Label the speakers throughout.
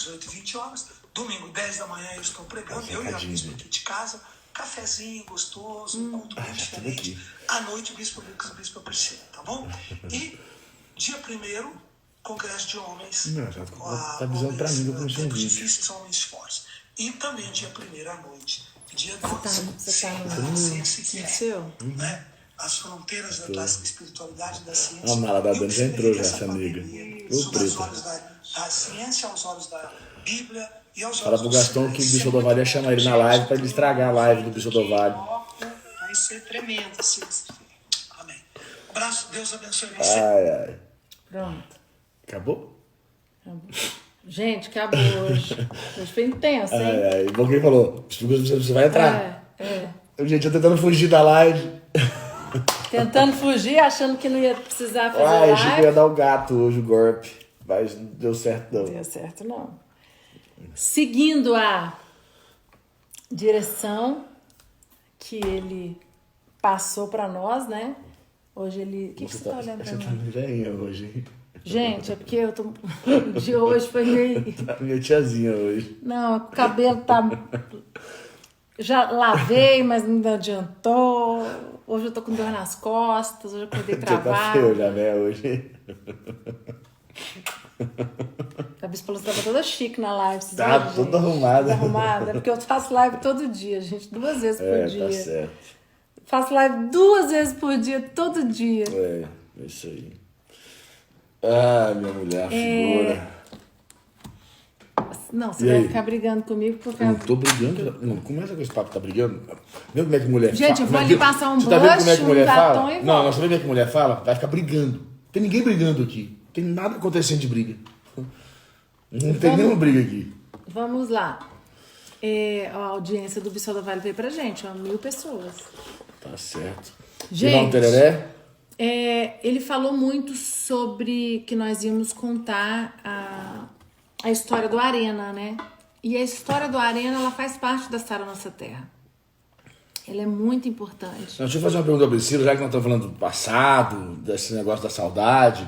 Speaker 1: 18 e 20 horas. Domingo, 10 da manhã, eu estou pregando. Eu e a bispo aqui de casa. Cafezinho gostoso, um culto bem diferente. À noite, o Bispo Lucas e o Bispo Priscila, tá bom? E dia 1º, Congresso de Homens.
Speaker 2: Tá avisando pra mim que eu comecei um vídeo.
Speaker 1: Difíceis, homens fortes. E também dia 1º à noite. Dia 12,
Speaker 3: Você tá no
Speaker 1: né? As fronteiras da espiritualidade, da ciência.
Speaker 2: A mala da Dani já entrou já, essa amiga.
Speaker 1: Sob os olhos da ciência, aos olhos da Bíblia e aos olhos
Speaker 2: Fala pro Gastão que o Bicho do Vale ia chamar ele na live pra ele estragar a live do Bicho do Vale.
Speaker 1: Vai ser tremendo, assim. Amém. Um abraço, Deus abençoe você.
Speaker 2: Ai.
Speaker 3: Pronto.
Speaker 2: Acabou?
Speaker 3: Gente, acabou hoje. Hoje foi intenso, hein?
Speaker 2: Ai. Bom, quem falou? Você vai entrar? Gente, eu tentando fugir da live.
Speaker 3: Tentando fugir, achando que não ia precisar fazer live.
Speaker 2: Achei que ia dar o gato hoje, o golpe. Mas não deu certo, não.
Speaker 3: Não deu certo, não. Seguindo a direção que ele passou pra nós, né? Hoje ele... O que você tá olhando pra mim?
Speaker 2: Você tá meio velhinha hoje, hein?
Speaker 3: Gente, é porque eu tô... O dia hoje foi meio...
Speaker 2: Tá meio tiazinha hoje.
Speaker 3: Não, o cabelo tá... Já lavei, mas não adiantou. Hoje eu tô com dor nas costas, hoje eu acordei travada.
Speaker 2: Você tá feio já, né, hoje?
Speaker 3: A Bispa Lúcia tava toda chique na live.
Speaker 2: Tá toda arrumada.
Speaker 3: Toda arrumada. É porque eu faço live todo dia, gente. 2 vezes por dia.
Speaker 2: Tá certo.
Speaker 3: Faço live 2 vezes por dia, todo dia.
Speaker 2: É isso aí. Ah, minha mulher, figura.
Speaker 3: Não, você vai ficar brigando comigo por causa...
Speaker 2: Não tô brigando. Não começa com esse papo, tá brigando? Vê como é que mulher
Speaker 3: Gente,
Speaker 2: fala.
Speaker 3: eu vou ali passar um
Speaker 2: blush, tá vendo como é que mulher
Speaker 3: batom
Speaker 2: fala?
Speaker 3: e
Speaker 2: Não,
Speaker 3: volto.
Speaker 2: você vê como é que mulher fala? Vai ficar brigando. Não tem ninguém brigando aqui. Não tem nada acontecendo de briga. Não tem nenhuma briga aqui.
Speaker 3: Vamos lá. A audiência do Bissol da Vale veio pra gente, 1.000 pessoas.
Speaker 2: Tá certo.
Speaker 3: Gente,
Speaker 2: um tereré?
Speaker 3: Ele falou muito sobre que nós íamos contar a história do Arena, né? E a história do Arena, ela faz parte da Sara Nossa Terra. Ela é muito importante.
Speaker 2: Deixa eu fazer uma pergunta pra Priscila, já que nós estamos falando do passado, desse negócio da saudade.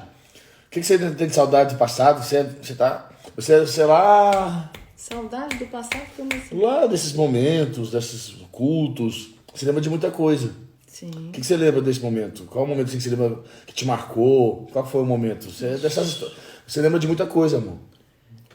Speaker 2: O que você tem de saudade do passado? Você sei lá...
Speaker 3: Saudade do passado? Como assim?
Speaker 2: Lá desses momentos, desses cultos. Você lembra de muita coisa.
Speaker 3: Sim.
Speaker 2: O que você lembra desse momento? Qual o momento assim, que você lembra que te marcou? Qual foi o momento? Você lembra de muita coisa, amor.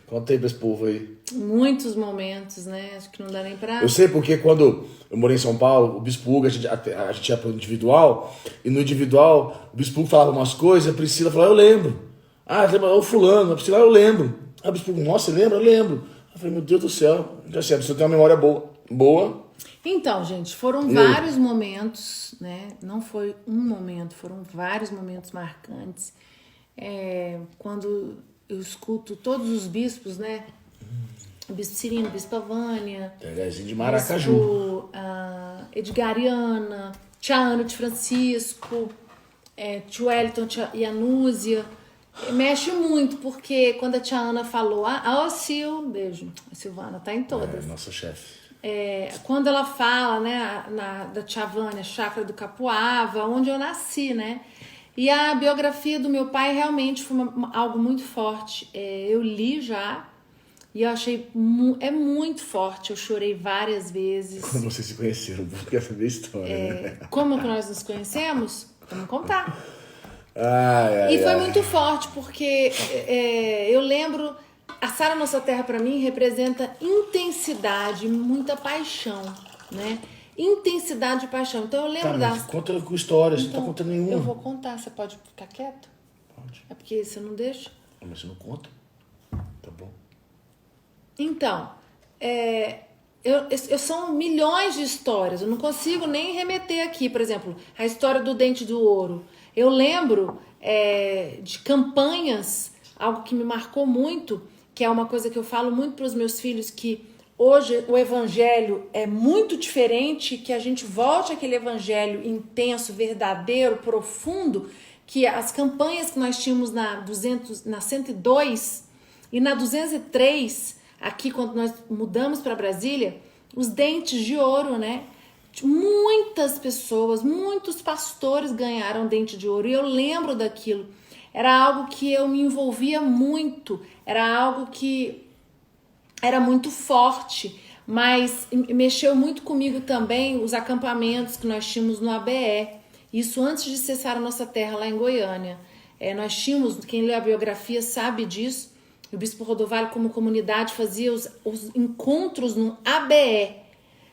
Speaker 2: Conta aí pra esse povo aí.
Speaker 3: Muitos momentos, né? Acho que não dá nem pra...
Speaker 2: Eu sei porque quando eu morei em São Paulo, o Bispo Hugo, a gente ia pro individual, e no individual, o Bispo Hugo falava umas coisas, a Priscila falava, eu lembro. Ah, o fulano, a Priscila, eu lembro. Ah, o Bispo Hugo, nossa, você lembra? Eu lembro. Eu falei, meu Deus do céu, já sei, a Priscila tem uma memória boa.
Speaker 3: Então, gente, foram vários momentos, né? Não foi um momento, foram vários momentos marcantes. Quando eu escuto todos os bispos, né? O Bispo Cirino, o Bispo Vânia,
Speaker 2: Terezinha de Maracaju.
Speaker 3: Bispo Edgariana, Tia Ana de Francisco, Tio Wellington e a Núzia. Mexe muito, porque quando a Tia Ana falou, Sil, beijo, a Silvana tá em todas.
Speaker 2: Nossa chefe.
Speaker 3: Quando ela fala, né, da Tia Vânia, Chácara do Capuava, onde eu nasci, né? E a biografia do meu pai realmente foi algo muito forte. Eu li já e eu achei muito forte. Eu chorei várias vezes.
Speaker 2: Quando vocês se conheceram, porque essa é a minha história. Né?
Speaker 3: Como que nós nos conhecemos? Vamos contar.
Speaker 2: E
Speaker 3: foi muito forte, porque eu lembro... A Sara Nossa Terra, para mim, representa intensidade, muita paixão, né? Intensidade e paixão. Então, eu lembro das...
Speaker 2: Conta com história, você não tá contando nenhuma.
Speaker 3: Eu vou contar, você pode ficar quieto?
Speaker 2: Pode.
Speaker 3: É porque você não deixa?
Speaker 2: Mas você não conta? Tá bom.
Speaker 3: Então, são milhões de histórias, eu não consigo nem remeter aqui. Por exemplo, a história do Dente do Ouro. Eu lembro de campanhas, algo que me marcou muito, que é uma coisa que eu falo muito para os meus filhos, que hoje o evangelho é muito diferente, que a gente volte àquele evangelho intenso, verdadeiro, profundo, que as campanhas que nós tínhamos na 102 e na 203, aqui quando nós mudamos para Brasília, os dentes de ouro, né? Muitas pessoas, muitos pastores ganharam dente de ouro e eu lembro daquilo. Era algo que eu me envolvia muito, era algo que era muito forte, mas mexeu muito comigo também os acampamentos que nós tínhamos no ABE. Isso antes de cessar a nossa terra lá em Goiânia. Nós tínhamos, quem lê a biografia sabe disso, o Bispo Rodovalho como comunidade fazia os encontros no ABE.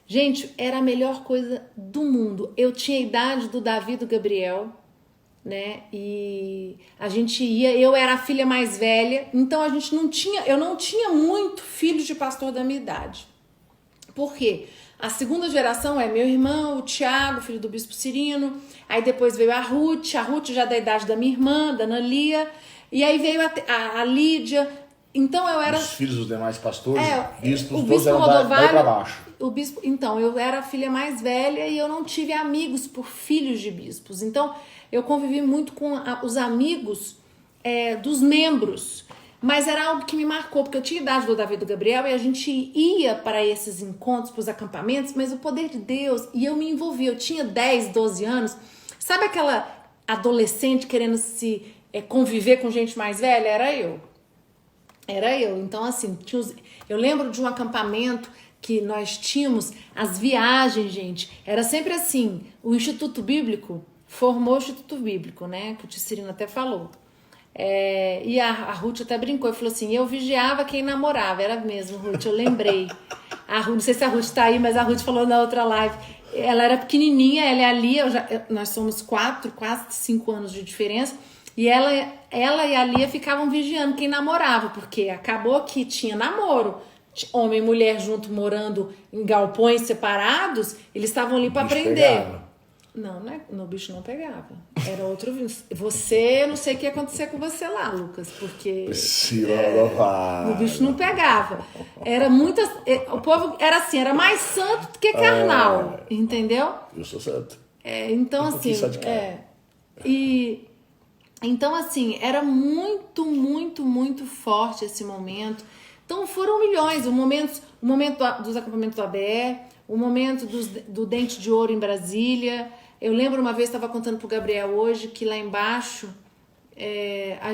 Speaker 3: Gente, era a melhor coisa do mundo. Eu tinha a idade do Davi e do Gabriel, né? E a gente ia, eu era a filha mais velha, então eu não tinha muito filhos de pastor da minha idade. Por quê? A segunda geração é meu irmão, o Tiago, filho do Bispo Cirino, aí depois veio a Ruth já da idade da minha irmã, da Ana Lia, e aí veio a Lídia. Então eu era...
Speaker 2: Os filhos dos demais pastores, bispos,
Speaker 3: o
Speaker 2: todos
Speaker 3: Bispo
Speaker 2: eram daí pra baixo.
Speaker 3: Então, eu era a filha mais velha e eu não tive amigos por filhos de bispos. Então, eu convivi muito com os amigos dos membros. Mas era algo que me marcou, porque eu tinha idade do Davi e do Gabriel e a gente ia para esses encontros, para os acampamentos, mas o poder de Deus, e eu me envolvi. Eu tinha 10, 12 anos. Sabe aquela adolescente querendo se conviver com gente mais velha? Era eu. Então, assim, eu lembro de um acampamento que nós tínhamos, as viagens, gente, era sempre assim, o Instituto Bíblico formou o Instituto Bíblico, né, que o Ticirino até falou. E a Ruth até brincou e falou assim, eu vigiava quem namorava, era mesmo, Ruth, eu lembrei. Não sei se a Ruth tá aí, mas a Ruth falou na outra live, ela era pequenininha, ela e a Lia, nós somos quase 5 anos de diferença, e ela e a Lia ficavam vigiando quem namorava, porque acabou que tinha namoro. Homem e mulher junto, morando em galpões separados, eles estavam ali para aprender. Não, no bicho não pegava. Era outro. Você, não sei o que ia acontecer com você lá, Lucas, porque o bicho não pegava. Era muito. O povo era assim, era mais santo do que carnal, entendeu?
Speaker 2: Eu sou santo.
Speaker 3: Então assim, então assim, era muito, muito, muito forte esse momento. Então foram milhões, o momento dos acampamentos do ABE, o momento do Dente de Ouro em Brasília. Eu lembro uma vez, estava contando pro Gabriel hoje, que lá embaixo eu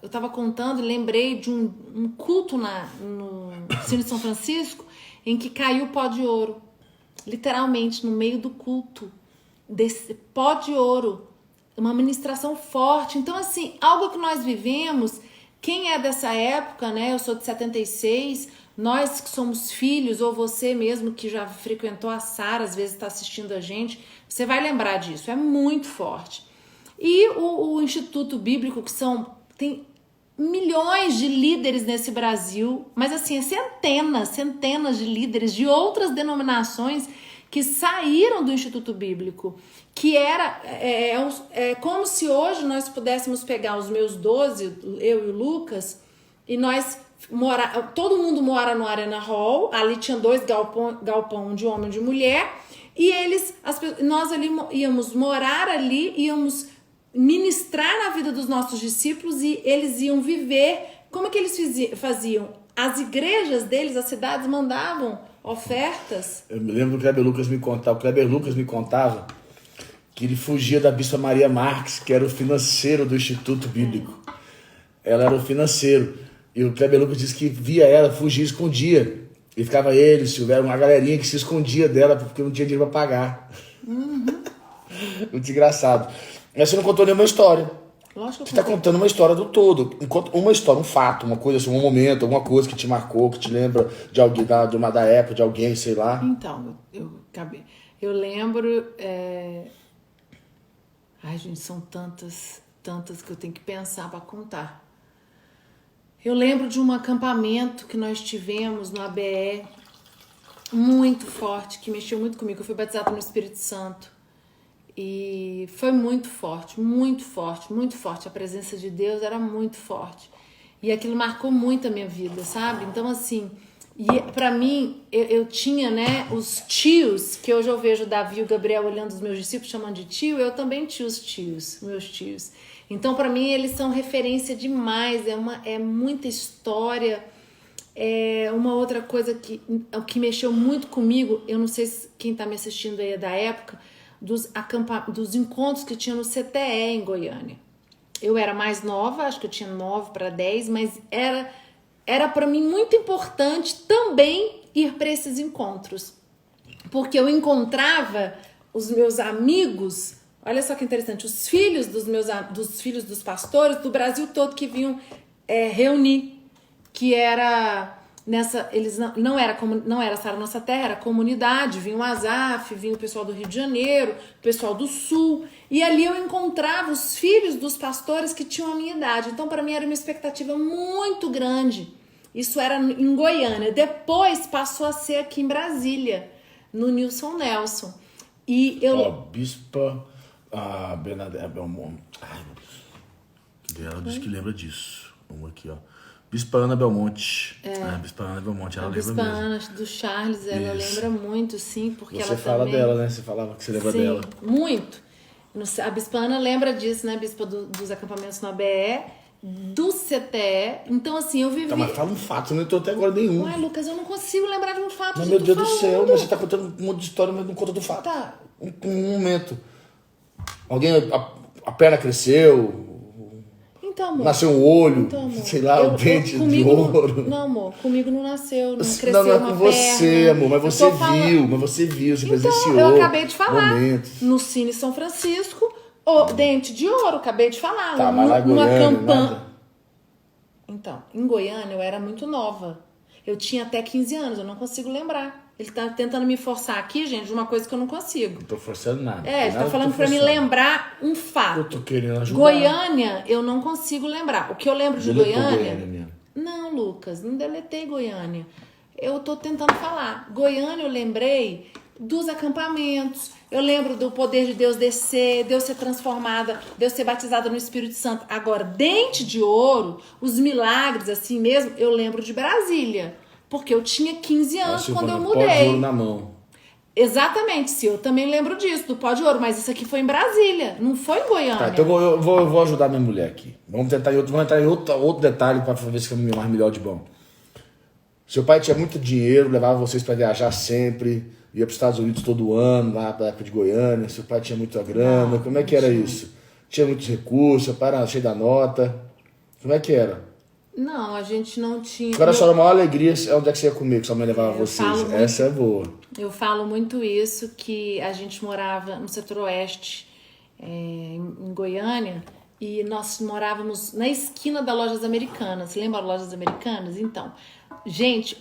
Speaker 3: estava contando e lembrei de um culto no Cine de São Francisco, em que caiu o pó de ouro, literalmente no meio do culto, desse pó de ouro, uma ministração forte. Então assim, algo que nós vivemos. Quem é dessa época, né? Eu sou de 76, nós que somos filhos, ou você mesmo que já frequentou a Sara, às vezes está assistindo a gente, você vai lembrar disso, é muito forte. E o Instituto Bíblico, tem milhões de líderes nesse Brasil, mas assim, centenas de líderes de outras denominações que saíram do Instituto Bíblico, que era como se hoje nós pudéssemos pegar os meus 12, eu e o Lucas, e nós todo mundo mora no Arena Hall, ali tinha 2 galpão de homem e de mulher, e nós ali íamos morar ali, íamos ministrar na vida dos nossos discípulos e eles iam viver. Como que eles faziam? As igrejas deles, as cidades mandavam ofertas.
Speaker 2: Eu me lembro do Kleber Lucas me contar. O Kleber Lucas me contava que ele fugia da Bispa Maria Marques, que era o financeiro do Instituto Bíblico. Ela era o financeiro. E o Kleber Lucas disse que via ela, fugia e escondia. E ficava Silvério, uma galerinha que se escondia dela porque não tinha dinheiro para pagar. Muito engraçado. Mas você não contou nenhuma história.
Speaker 3: Lógico que
Speaker 2: você está contando uma história do todo. Uma história, um fato, uma coisa assim, um momento, alguma coisa que te marcou, que te lembra de alguém, da época, de alguém, sei lá.
Speaker 3: Então, eu lembro... Ai, gente, são tantas que eu tenho que pensar para contar. Eu lembro de um acampamento que nós tivemos no ABE, muito forte, que mexeu muito comigo. Eu fui batizada no Espírito Santo. E foi muito forte, muito forte, muito forte. A presença de Deus era muito forte. E aquilo marcou muito a minha vida, sabe? Então, assim, pra mim, eu tinha, né, os tios, que hoje eu vejo o Davi e o Gabriel olhando os meus discípulos, chamando de tio, eu também tinha os tios, meus tios. Então, pra mim, eles são referência demais, é muita história. Uma outra coisa que mexeu muito comigo, eu não sei se quem tá me assistindo aí é da época, dos encontros que tinha no CTE em Goiânia. Eu era mais nova, acho que eu tinha 9 para 10, mas era era para mim muito importante também ir para esses encontros. Porque eu encontrava os meus amigos, olha só que interessante, os filhos dos filhos dos pastores do Brasil todo que vinham reunir, que era eles não era Sara Nossa Terra, era comunidade, vinha o Azaf, vinha o pessoal do Rio de Janeiro, o pessoal do Sul, e ali eu encontrava os filhos dos pastores que tinham a minha idade. Então para mim era uma expectativa muito grande. Isso era em Goiânia, depois passou a ser aqui em Brasília, no Nilson Nelson. E eu...
Speaker 2: Bispa Bernadette Belmonte. Ai, meu Deus. Ela diz que lembra disso. Vamos aqui, ó. Bispa Ana Belmonte. Bispa Ana Belmonte, ela lembra mesmo.
Speaker 3: A Bispa Ana do Charles, ela lembra muito, sim, porque
Speaker 2: você
Speaker 3: ela
Speaker 2: fala
Speaker 3: também...
Speaker 2: dela, né? Você falava que você lembra dela.
Speaker 3: Muito. A Bispa Ana lembra disso, né? Bispa dos acampamentos no ABE, do CTE. Então, assim, eu vivi...
Speaker 2: Tá, mas fala um fato, eu não tô até agora nenhum.
Speaker 3: Uai, Lucas, eu não consigo lembrar de um fato.
Speaker 2: Mas, meu Deus do céu, mas você tá contando um monte de história, mas não conta do fato.
Speaker 3: Tá.
Speaker 2: Um momento. Alguém, a perna cresceu,
Speaker 3: então, amor,
Speaker 2: nasceu um olho,
Speaker 3: então, amor,
Speaker 2: sei lá, o dente de ouro.
Speaker 3: Não, amor, comigo não nasceu, não cresceu
Speaker 2: não é
Speaker 3: uma
Speaker 2: com
Speaker 3: perna.
Speaker 2: você, amor, mas você viu, você presenciou.
Speaker 3: Eu acabei de falar,
Speaker 2: momentos.
Speaker 3: no Cine São Francisco, o dente de ouro, acabei de falar.
Speaker 2: Tá, mas lá em Goiânia, nada.
Speaker 3: Então, em Goiânia eu era muito nova. Eu tinha até 15 anos, eu não consigo lembrar. Ele tá tentando me forçar aqui, gente, de uma coisa que eu não consigo.
Speaker 2: Não tô forçando nada.
Speaker 3: Ele tá falando pra me lembrar um fato.
Speaker 2: Eu tô querendo ajudar.
Speaker 3: Goiânia, eu não consigo lembrar. O que eu lembro de Goiânia...
Speaker 2: mesmo.
Speaker 3: Não, Lucas, não deletei Goiânia. Eu tô tentando falar. Goiânia eu lembrei dos acampamentos. Eu lembro do poder de Deus descer, Deus ser transformada, Deus ser batizada no Espírito Santo. Agora, dente de ouro, os milagres assim mesmo, eu lembro de Brasília. Porque eu tinha 15 anos quando eu mudei.
Speaker 2: Pó de ouro na mão.
Speaker 3: Exatamente, sim, eu também lembro disso, do pó de ouro, mas isso aqui foi em Brasília, não foi em Goiânia.
Speaker 2: Tá, então eu vou ajudar minha mulher aqui. Vamos entrar em outro detalhe para ver se fica mais melhor de bom. Seu pai tinha muito dinheiro, levava vocês para viajar sempre, ia para os Estados Unidos todo ano, lá para a época de Goiânia. Seu pai tinha muita grana, como é que era isso? Tinha muitos recursos, seu pai era cheio da nota. Como é que era?
Speaker 3: Não, a gente não tinha...
Speaker 2: Agora a sua maior alegria é onde é que você ia comer, que sua mãe levava vocês. Essa é boa.
Speaker 3: Eu falo muito isso, que a gente morava no setor oeste, em Goiânia, e nós morávamos na esquina da Lojas Americanas. Lembra das Lojas Americanas? Então, gente,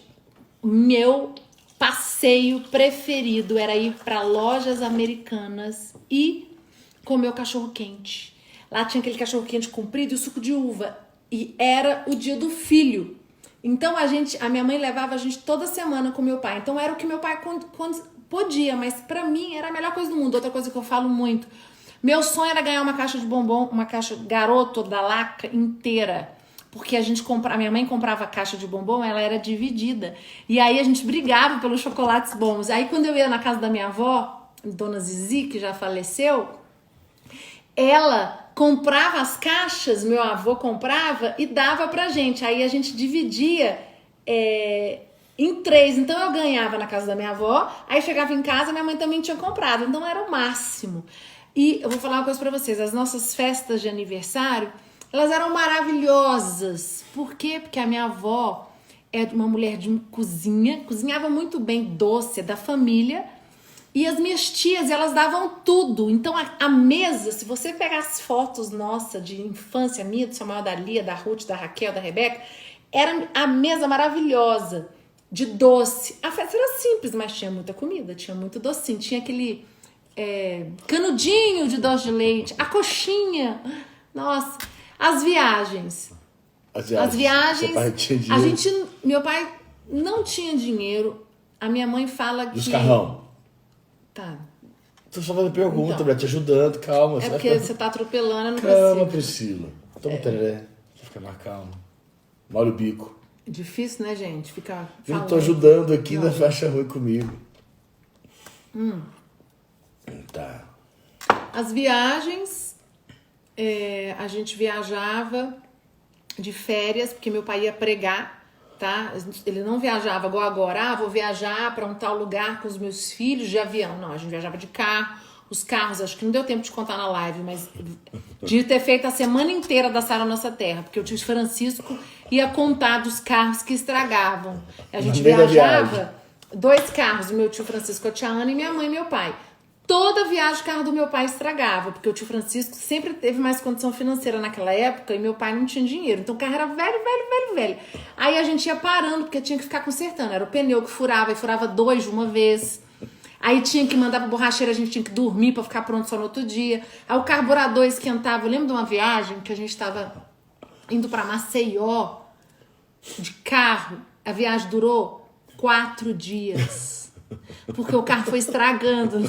Speaker 3: meu passeio preferido era ir para Lojas Americanas e comer o cachorro-quente. Lá tinha aquele cachorro-quente comprido e o suco de uva. E era o dia do filho. Então a minha mãe levava a gente toda semana com meu pai. Então era o que meu pai podia, mas pra mim era a melhor coisa do mundo. Outra coisa que eu falo muito. Meu sonho era ganhar uma caixa de bombom, uma caixa Garoto da Laca inteira. Porque a minha mãe comprava a caixa de bombom, ela era dividida. E aí a gente brigava pelos chocolates bons. Aí quando eu ia na casa da minha avó, Dona Zizi, que já faleceu, ela comprava as caixas, meu avô comprava e dava pra gente. Aí a gente dividia em 3. Então eu ganhava na casa da minha avó, aí chegava em casa, minha mãe também tinha comprado. Então era o máximo. E eu vou falar uma coisa pra vocês. As nossas festas de aniversário, elas eram maravilhosas. Por quê? Porque a minha avó é uma mulher de cozinha, cozinhava muito bem, doce, da família. E as minhas tias, elas davam tudo. Então, a mesa, se você pegar as fotos nossas de infância minha, do Samuel, da Lia, da Ruth, da Raquel, da Rebeca, era a mesa maravilhosa, de doce. A festa era simples, mas tinha muita comida, tinha muito docinho. Tinha aquele canudinho de doce de leite, a coxinha. Nossa, as viagens. As viagens, meu pai não tinha dinheiro. A minha mãe fala que...
Speaker 2: Os carrão.
Speaker 3: Tá.
Speaker 2: Tô só fazendo pergunta, então, te ajudando, calma.
Speaker 3: É porque você tá atropelando, eu não
Speaker 2: Calma,
Speaker 3: consigo.
Speaker 2: Priscila. Toma tereré, você fica mais calma. Molha o bico.
Speaker 3: Difícil, né, gente? Ficar
Speaker 2: Eu
Speaker 3: falando.
Speaker 2: tô ajudando aqui na faixa ruim comigo. Tá.
Speaker 3: As viagens, a gente viajava de férias, porque meu pai ia pregar, tá? Ele não viajava igual agora, vou viajar para um tal lugar com os meus filhos de avião. Não, a gente viajava de carro. Os carros, acho que não deu tempo de contar na live, mas de ter feito a semana inteira da Sara Nossa Terra, porque o tio Francisco ia contar dos carros que estragavam. A gente
Speaker 2: No meio da
Speaker 3: viajava, 2 carros, o meu tio Francisco, a tia Ana e minha mãe e meu pai. Toda viagem o carro do meu pai estragava, porque o tio Francisco sempre teve mais condição financeira naquela época e meu pai não tinha dinheiro. Então o carro era velho. Aí a gente ia parando, porque tinha que ficar consertando. Era o pneu que furava, e furava 2 de uma vez. Aí tinha que mandar pra borracheira, a gente tinha que dormir pra ficar pronto só no outro dia. Aí o carburador esquentava. Eu lembro de uma viagem que a gente tava indo pra Maceió de carro. A viagem durou 4 dias. Porque o carro foi estragando.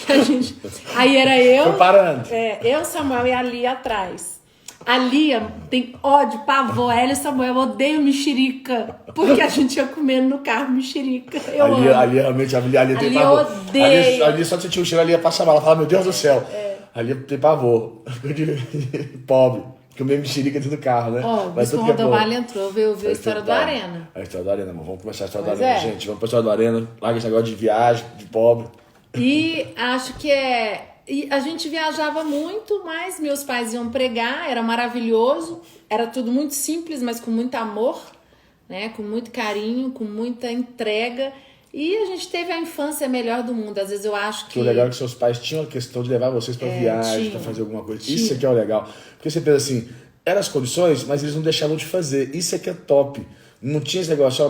Speaker 3: E aí era eu.
Speaker 2: Foi parando.
Speaker 3: Eu, Samuel e a Lia atrás. A Lia tem ódio, pavor. Ela e Samuel odeiam mexerica. Porque a gente ia comendo no carro mexerica. Eu amo.
Speaker 2: Ali realmente, a Lia tem pavor.
Speaker 3: Odeia.
Speaker 2: Ali só de sentir o cheiro, a Lia passa mal. Ela fala, meu Deus do céu. A Lia tem pavor. Pobre. Comer mexerica dentro do carro, né?
Speaker 3: Ó, o Bispo Rodovalho entrou, viu a história do Arena.
Speaker 2: A história do Arena, mano. Vamos começar a história
Speaker 3: Pois
Speaker 2: do Arena,
Speaker 3: é.
Speaker 2: gente. Vamos pra história do Arena. Larga esse negócio de viagem, de pobre.
Speaker 3: E acho que E a gente viajava muito, mas meus pais iam pregar, era maravilhoso. Era tudo muito simples, mas com muito amor, né? Com muito carinho, com muita entrega. E a gente teve a infância melhor do mundo. Às vezes eu acho que...
Speaker 2: O legal é que seus pais tinham a questão de levar vocês pra viagem, pra fazer alguma coisa. Isso é que é o legal. Porque você pensa assim, eram as condições, mas eles não deixavam de fazer. Isso é que é top. Não tinha esse negócio,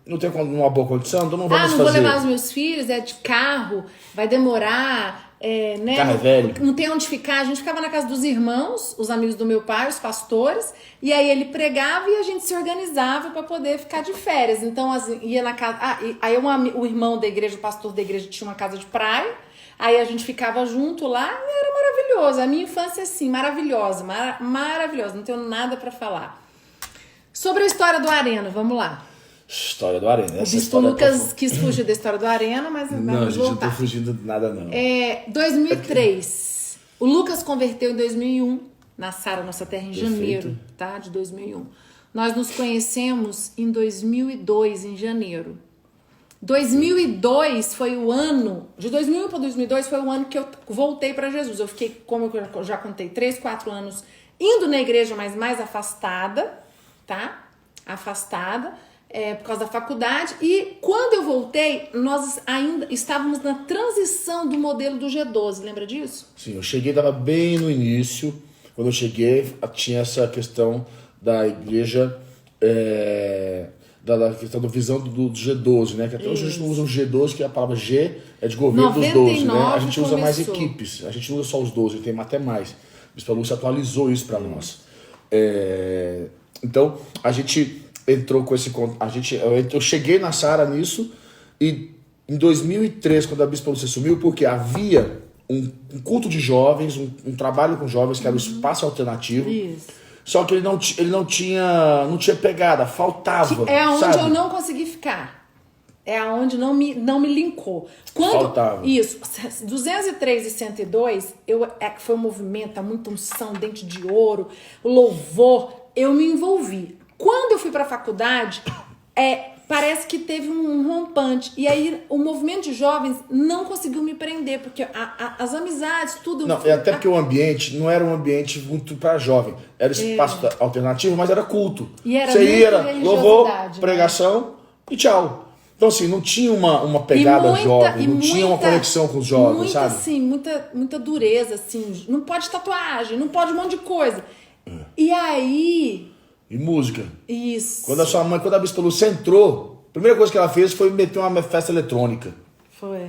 Speaker 2: não tem uma boa condição, então não vamos fazer.
Speaker 3: Não vou levar os meus filhos, de carro, vai demorar... né?
Speaker 2: Carro é velho.
Speaker 3: Não tem onde ficar. A gente ficava na casa dos irmãos, os amigos do meu pai, os pastores, e aí ele pregava e a gente se organizava para poder ficar de férias. Então, assim, ia na casa. Aí o irmão da igreja, o pastor da igreja, tinha uma casa de praia, aí a gente ficava junto lá e era maravilhoso. A minha infância, assim, maravilhosa, maravilhosa, não tenho nada para falar. Sobre a história do Arena, vamos lá.
Speaker 2: História do Arena.
Speaker 3: O Bispo Lucas quis fugir da história do Arena, mas
Speaker 2: não,
Speaker 3: vamos
Speaker 2: gente,
Speaker 3: voltar.
Speaker 2: não tô fugindo de nada, não.
Speaker 3: 2003. O Lucas converteu em 2001, na Sara, nossa terra, em janeiro, tá? De 2001. Nós nos conhecemos em 2002, em janeiro. 2002 foi o ano... De 2001 para 2002 foi o ano que eu voltei para Jesus. Eu fiquei, como eu já contei, 3, 4 anos indo na igreja, mas mais afastada, tá? Afastada. Por causa da faculdade, e quando eu voltei, nós ainda estávamos na transição do modelo do G12, lembra disso?
Speaker 2: Sim, eu cheguei, estava bem no início. Quando eu cheguei, tinha essa questão da igreja, da questão da visão do G12, né? Que até hoje a gente não usa o G12, que a palavra G é de governo dos 12, né? A gente usa mais equipes, a gente não usa só os 12, tem até mais. O Bispo Lúcio atualizou isso para nós. Então, a gente... entrou com esse... Eu cheguei na Sara nisso, e em 2003, quando a Bispa Lúcia sumiu, porque havia um culto de jovens, um trabalho com jovens, que era o Espaço Alternativo.
Speaker 3: Isso.
Speaker 2: Só que ele não tinha pegada, faltava.
Speaker 3: É onde
Speaker 2: sabe?
Speaker 3: eu não consegui ficar. É onde não me linkou.
Speaker 2: Faltava.
Speaker 3: Isso. 203 e 102, foi um movimento, muita unção, dente de ouro, louvor. Eu me envolvi. Quando eu fui para a faculdade, parece que teve um rompante. E aí o movimento de jovens não conseguiu me prender, porque as amizades, tudo...
Speaker 2: Não, até porque o ambiente não era um ambiente muito para jovem. Era espaço alternativo, mas era culto.
Speaker 3: E era
Speaker 2: você ia,
Speaker 3: muito
Speaker 2: louvor,
Speaker 3: religiosidade,
Speaker 2: pregação e tchau. Então, assim, não tinha uma pegada jovem, não tinha uma conexão com os jovens, sabe?
Speaker 3: Assim, muita dureza, assim. Não pode tatuagem, não pode um monte de coisa. E aí...
Speaker 2: E música.
Speaker 3: Isso.
Speaker 2: Quando a Bispa Lúcia entrou, a primeira coisa que ela fez foi meter uma festa eletrônica.
Speaker 3: Foi.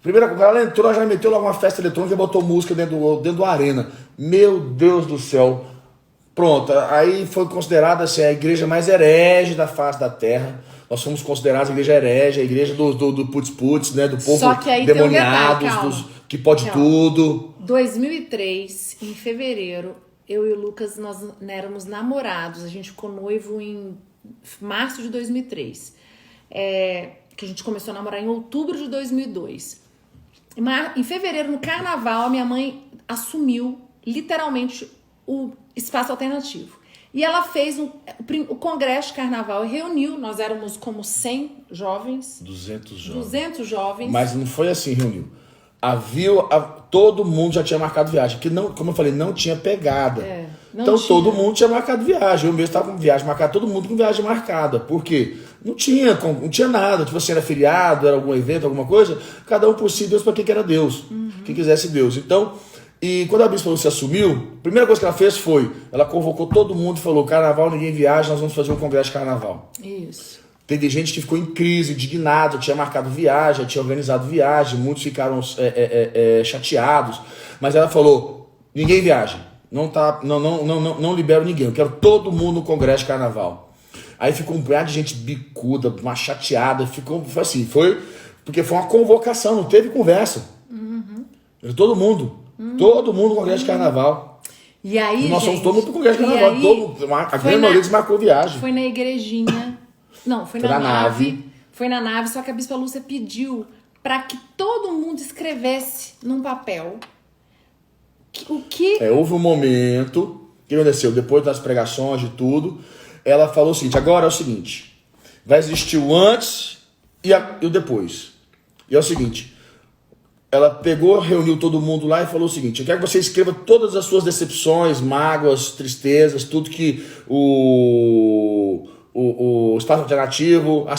Speaker 2: Primeira coisa, ela entrou, ela já meteu logo uma festa eletrônica e botou música dentro do Arena. Meu Deus do céu. Pronto, aí foi considerada assim, a igreja mais herege da face da terra. Nós fomos considerados a igreja herege, a igreja do putz-putz, né? Do povo
Speaker 3: Só que aí
Speaker 2: demoniados,
Speaker 3: tem um detalhe,
Speaker 2: que pode tudo.
Speaker 3: 2003, em fevereiro, eu e o Lucas, nós éramos namorados. A gente ficou noivo em março de 2003. Que a gente começou a namorar em outubro de 2002. Em fevereiro, no carnaval, a minha mãe assumiu, literalmente, o Espaço Alternativo. E ela fez o congresso de carnaval e reuniu. Nós éramos como 100 jovens.
Speaker 2: 200 jovens.
Speaker 3: 200 jovens.
Speaker 2: Mas não foi assim, reuniu. todo mundo já tinha marcado viagem. Porque, não, como eu falei, não tinha pegada. Então
Speaker 3: tinha.
Speaker 2: todo mundo tinha marcado viagem. Eu mesmo estava com viagem marcada, todo mundo com viagem marcada. Por quê? Não tinha nada. Tipo assim, era feriado, era algum evento, alguma coisa. Cada um por si, Deus para quem que era Deus. Quem quisesse Deus. Então, e quando a Bispa Lúcia assumiu, a primeira coisa que ela fez foi, ela convocou todo mundo e falou, carnaval ninguém viaja, nós vamos fazer um congresso de carnaval.
Speaker 3: Isso.
Speaker 2: Teve gente que ficou em crise, indignado, tinha marcado viagem, tinha organizado viagem, muitos ficaram chateados. Mas ela falou, ninguém viaja, não libero ninguém, eu quero todo mundo no congresso de carnaval. Aí ficou um punhado de gente bicuda, uma chateada, foi assim, porque foi uma convocação, não teve conversa. Todo mundo no congresso de carnaval.
Speaker 3: E aí,
Speaker 2: nós somos todo mundo pro congresso de carnaval, a grande maioria desmarcou viagem.
Speaker 3: Foi na igrejinha, não, foi na nave. Foi na nave, só que a Bispa Lúcia pediu para que todo mundo escrevesse num papel o que...
Speaker 2: houve um momento, o que aconteceu? Depois das pregações de tudo, ela falou o seguinte, agora é o seguinte, vai existir o antes e o depois. E é o seguinte, ela pegou, reuniu todo mundo lá e falou o seguinte, eu quero que você escreva todas as suas decepções, mágoas, tristezas, tudo que o espaço alternativo, a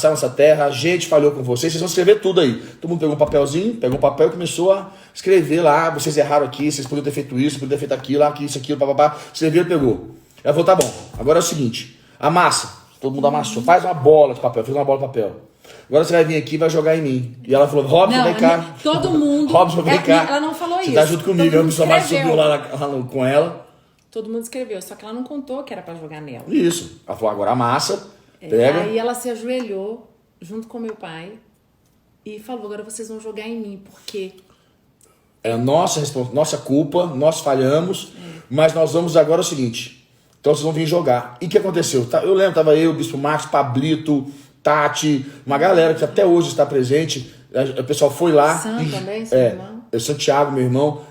Speaker 2: nossa terra, a gente falhou com vocês vão escrever tudo aí. Todo mundo pegou um papelzinho, pegou um papel e começou a escrever lá, vocês erraram aqui, vocês poderiam ter feito isso, poderiam ter feito aquilo, aqui, isso, aquilo, papapá. Escreveu e pegou. Ela falou, tá bom, agora é o seguinte, amassa, todo mundo amassou, faz uma bola de papel, fez uma bola de papel. Agora você vai vir aqui e vai jogar em mim. E ela falou, Robson, vem cá.
Speaker 3: Todo mundo.
Speaker 2: Robson, vem cá.
Speaker 3: Ela não falou isso.
Speaker 2: Você tá junto comigo, eu me mais subiu lá com ela.
Speaker 3: Todo mundo escreveu, só que ela não contou que era pra jogar nela.
Speaker 2: Isso. Ela falou, agora amassa, pega.
Speaker 3: Aí ela se ajoelhou junto com meu pai e falou, agora vocês vão jogar em mim, porque...
Speaker 2: É nossa culpa, nós falhamos, mas nós vamos agora o seguinte, então vocês vão vir jogar. E o que aconteceu? Eu lembro, tava eu, o Bispo Marcos, Pablito, Tati, uma galera que até hoje está presente, o pessoal foi lá.
Speaker 3: Sam também, seu irmão.
Speaker 2: Santiago, meu irmão,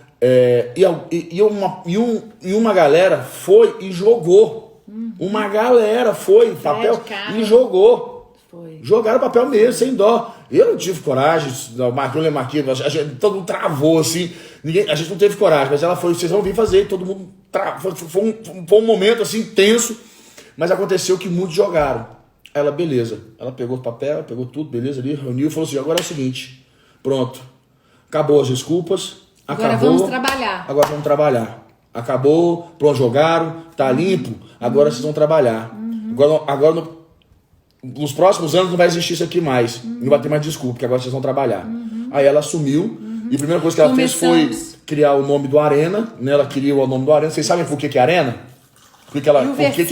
Speaker 2: e uma galera foi e jogou. Uma galera foi, papel, e jogou.
Speaker 3: Foi.
Speaker 2: Jogaram papel mesmo, sem dó. Eu não tive coragem, o Marquinhos, todo mundo travou assim, a gente não teve coragem, mas ela foi, vocês vão vir fazer, todo mundo travou. Foi um momento assim tenso, mas aconteceu que muitos jogaram. Ela, beleza, ela pegou o papel, pegou tudo, beleza, ali, reuniu e falou assim, agora é o seguinte, pronto, acabou as desculpas,
Speaker 3: agora vamos trabalhar.
Speaker 2: Agora vamos trabalhar. Acabou, pronto, jogaram, tá limpo, agora vocês vão trabalhar. Agora nos próximos anos não vai existir isso aqui mais, não vai ter mais desculpa, porque agora vocês vão trabalhar. Aí ela assumiu, e a primeira coisa que ela fez foi criar o nome do Arena, né? Ela queria o nome do Arena. Vocês sabem por que é Arena? Por que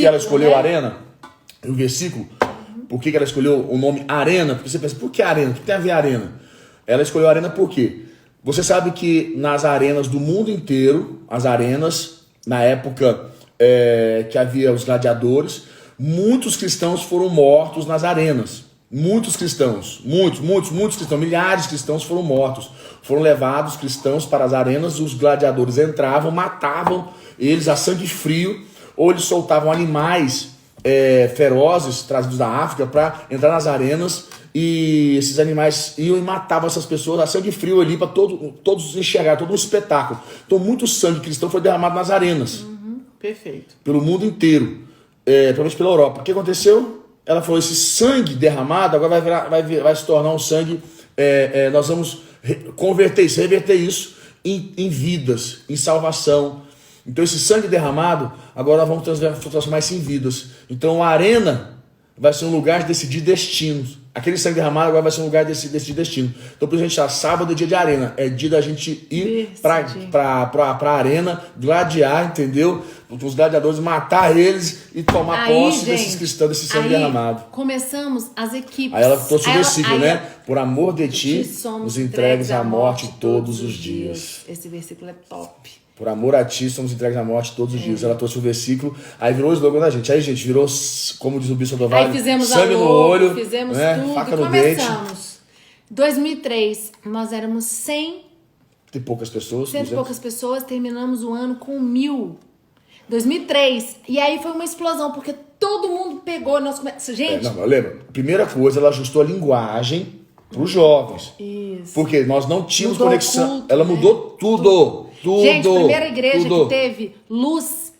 Speaker 2: ela escolheu Arena? E o versículo? Por que ela escolheu o nome Arena? Porque você pensa, por que Arena? O que tem a ver Arena? Ela escolheu Arena por quê? Você sabe que nas arenas do mundo inteiro, as arenas, na época que havia os gladiadores, muitos cristãos foram mortos nas arenas. Muitos cristãos, muitos cristãos, milhares de cristãos foram mortos. Foram levados cristãos para as arenas, os gladiadores entravam, matavam eles a sangue frio, ou eles soltavam animais ferozes trazidos da África para entrar nas arenas, e esses animais iam e matavam essas pessoas a sangue frio ali para todos enxergarem, todo um espetáculo. Então muito sangue cristão foi derramado nas arenas.
Speaker 3: Perfeito.
Speaker 2: Pelo mundo inteiro, principalmente pela Europa. O que aconteceu? Ela falou, esse sangue derramado agora vai se tornar um sangue, nós vamos reverter isso em vidas, em salvação. Então esse sangue derramado, agora nós vamos transformar isso em vidas. Então a arena vai ser um lugar de decidir destinos. Aquele sangue derramado agora vai ser um lugar de decidir destino. Então por exemplo, sábado é dia de arena. É dia da gente ir pra arena, gladiar, entendeu? Os gladiadores, matar eles e tomar posse desses cristãos, desse sangue derramado.
Speaker 3: Começamos as equipes.
Speaker 2: Aí ela trouxe o versículo, né? Por amor de ti, somos entregues à morte todos os dias.
Speaker 3: Esse versículo é top.
Speaker 2: Por amor a ti, somos entregues à morte todos os dias. Ela trouxe o versículo, aí virou o slogan da gente. Aí, gente, virou, como diz o Bispo do Vale,
Speaker 3: aí fizemos
Speaker 2: sangue no olho,
Speaker 3: fizemos tudo,
Speaker 2: faca no
Speaker 3: começamos.
Speaker 2: dente.
Speaker 3: 2003, nós éramos 100
Speaker 2: e poucas pessoas.
Speaker 3: 100 e poucas pessoas, terminamos o ano com 1.000. 2003, e aí foi uma explosão, porque todo mundo pegou, gente...
Speaker 2: Não, lembra, primeira coisa, ela ajustou a linguagem, para os jovens.
Speaker 3: Isso.
Speaker 2: Porque nós não tínhamos
Speaker 3: Mudou
Speaker 2: conexão.
Speaker 3: culto,
Speaker 2: Ela
Speaker 3: né?
Speaker 2: mudou tudo.
Speaker 3: Gente, a primeira igreja
Speaker 2: tudo.
Speaker 3: que teve luz,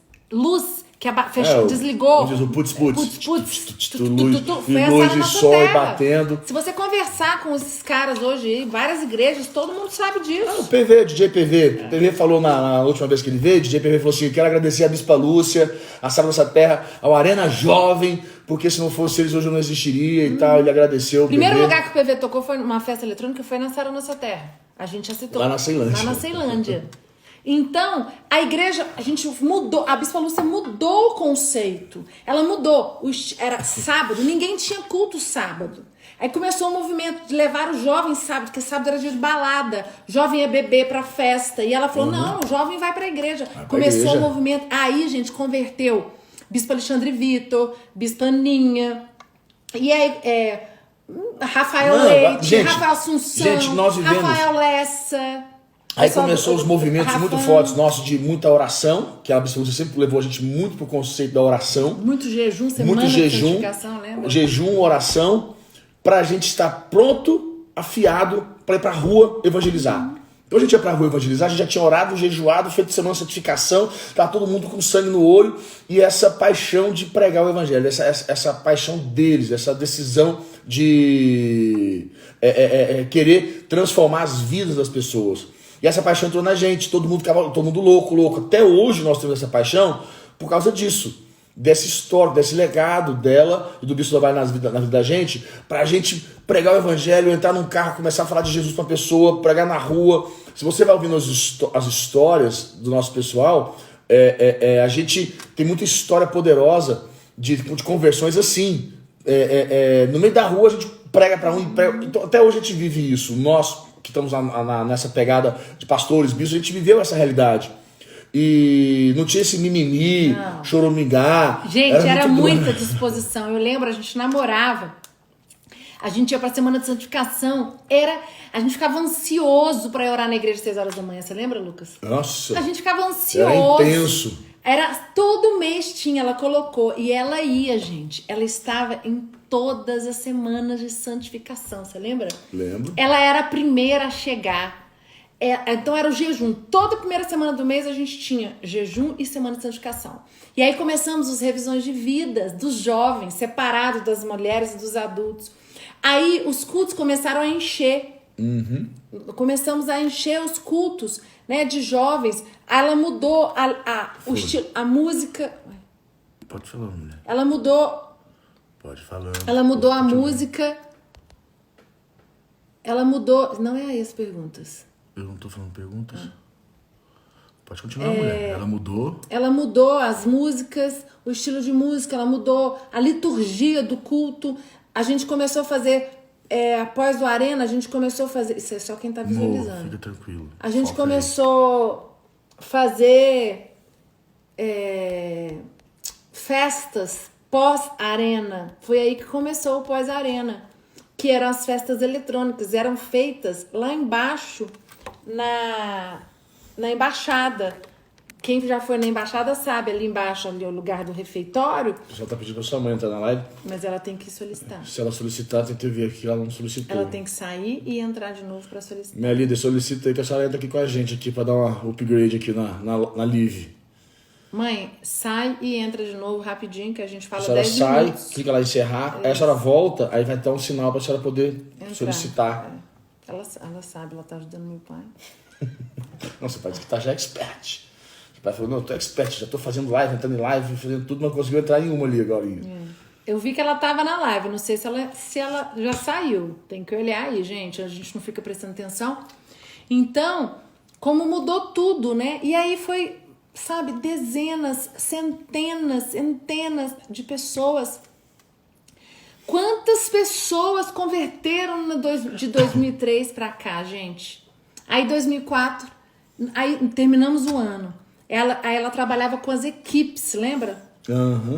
Speaker 3: que
Speaker 2: É,
Speaker 3: desligou.
Speaker 2: o putz,
Speaker 3: luz, foi essa
Speaker 2: luz
Speaker 3: na
Speaker 2: de
Speaker 3: nossa
Speaker 2: sol
Speaker 3: terra.
Speaker 2: batendo.
Speaker 3: Se você conversar com esses caras hoje, em várias igrejas, todo mundo sabe disso.
Speaker 2: O DJ PV. O PV falou na última vez que ele veio, DJ PV falou assim, quero agradecer a Bispa Lúcia, a Sala Nossa Terra, ao Arena Jovem, porque se não fosse eles hoje eu não existiria e tal. Ele agradeceu
Speaker 3: O primeiro
Speaker 2: PV.
Speaker 3: lugar que o PV tocou foi numa festa eletrônica, foi na Sara Nossa Terra. A gente já citou.
Speaker 2: Lá na Ceilândia.
Speaker 3: Lá na Ceilândia. Então, a igreja, a gente mudou, a Bispa Lúcia mudou o conceito. Ela mudou. Era sábado, ninguém tinha culto sábado. Aí começou o movimento de levar os jovens sábado, porque sábado era dia de balada. Jovem ia beber pra festa. E ela falou, não, o jovem vai pra igreja. Começou o movimento. Aí, gente, converteu Bispo Alexandre Vitor, Bispa Aninha. E aí, Rafael Leite,
Speaker 2: gente,
Speaker 3: Rafael Assunção,
Speaker 2: gente, nós vivemos...
Speaker 3: Rafael Lessa.
Speaker 2: Aí começou os movimentos muito
Speaker 3: Rafa,
Speaker 2: fortes nossos de muita oração, que a Bispa Lúcia sempre levou a gente muito pro conceito da oração.
Speaker 3: Muito jejum, semana
Speaker 2: Muito jejum,
Speaker 3: de santificação, lembra?
Speaker 2: jejum, oração, pra gente estar pronto, afiado, pra ir pra rua evangelizar. Então a gente ia pra rua evangelizar, a gente já tinha orado, jejuado, feito semana de santificação, tava todo mundo com sangue no olho, e essa paixão de pregar o evangelho, essa paixão deles, essa decisão de querer transformar as vidas das pessoas. E essa paixão entrou na gente, todo mundo louco. Até hoje nós temos essa paixão por causa disso. Dessa história, desse legado dela e do Bispo da Vale na vida da gente, pra gente pregar o evangelho, entrar num carro, começar a falar de Jesus pra uma pessoa, pregar na rua. Se você vai ouvindo as histórias do nosso pessoal, a gente tem muita história poderosa de conversões assim. No meio da rua a gente prega pra um e prega. Então, até hoje a gente vive isso. Nós que estamos nessa pegada de pastores, bispos, a gente viveu essa realidade. E não tinha esse mimimi, choramingar.
Speaker 3: Gente, era muita disposição. Eu lembro, a gente namorava, a gente ia pra semana de santificação, a gente ficava ansioso pra orar na igreja às 6 horas da manhã. Você lembra, Lucas?
Speaker 2: Nossa.
Speaker 3: A gente ficava ansioso.
Speaker 2: Era intenso.
Speaker 3: Todo mês tinha, ela colocou. E ela ia, gente. Ela estava em todas as semanas de santificação. Você lembra?
Speaker 2: Lembro.
Speaker 3: Ela era a primeira a chegar. Então era o jejum. Toda primeira semana do mês a gente tinha jejum e semana de santificação. E aí começamos as revisões de vidas dos jovens, separados das mulheres e dos adultos. Aí os cultos começaram a encher. Começamos a encher os cultos, né, de jovens. Ela mudou o estilo, a música.
Speaker 2: Pode falar, mulher.
Speaker 3: Ela mudou.
Speaker 2: Pode falar.
Speaker 3: Ela mudou a música. Ela mudou. Não é aí as perguntas.
Speaker 2: Eu não tô falando perguntas. Pode continuar, mulher. Ela mudou.
Speaker 3: Ela mudou as músicas, o estilo de música, ela mudou a liturgia do culto. A gente começou a fazer, após o Arena, a gente começou a fazer. Isso é só quem tá visualizando.
Speaker 2: Fica tranquilo.
Speaker 3: A gente
Speaker 2: Foca
Speaker 3: começou a fazer festas pós-Arena. Foi aí que começou o pós-Arena, que eram as festas eletrônicas. Eram feitas lá embaixo, na embaixada. Quem já foi na embaixada sabe, ali embaixo, ali é o lugar do refeitório.
Speaker 2: O pessoal tá pedindo pra sua mãe entrar na live.
Speaker 3: Mas ela tem que solicitar.
Speaker 2: Se ela solicitar, tem que ver aqui, ela não solicitou.
Speaker 3: Ela tem que sair e entrar de novo pra solicitar.
Speaker 2: Minha líder, solicita aí que a senhora entra aqui com a gente aqui pra dar uma upgrade aqui na live.
Speaker 3: Mãe, sai e entra de novo rapidinho, que a gente fala
Speaker 2: A senhora
Speaker 3: 10
Speaker 2: sai,
Speaker 3: minutos.
Speaker 2: clica lá em encerrar, aí a senhora volta, aí vai dar um sinal pra senhora poder solicitar.
Speaker 3: Ela sabe, ela tá ajudando meu pai.
Speaker 2: Nossa, pai disse que tá já expert. O pai falou, não, eu tô expert, já tô fazendo live, entrando em live, fazendo tudo, mas conseguiu entrar em uma ali agora.
Speaker 3: Eu vi que ela tava na live, não sei se ela já saiu. Tem que olhar aí, gente, a gente não fica prestando atenção. Então, como mudou tudo, né? E aí foi, sabe, dezenas, centenas de pessoas. Quantas pessoas converteram de 2003 pra cá, gente? Aí 2004, aí terminamos o ano. Aí ela trabalhava com as equipes, lembra?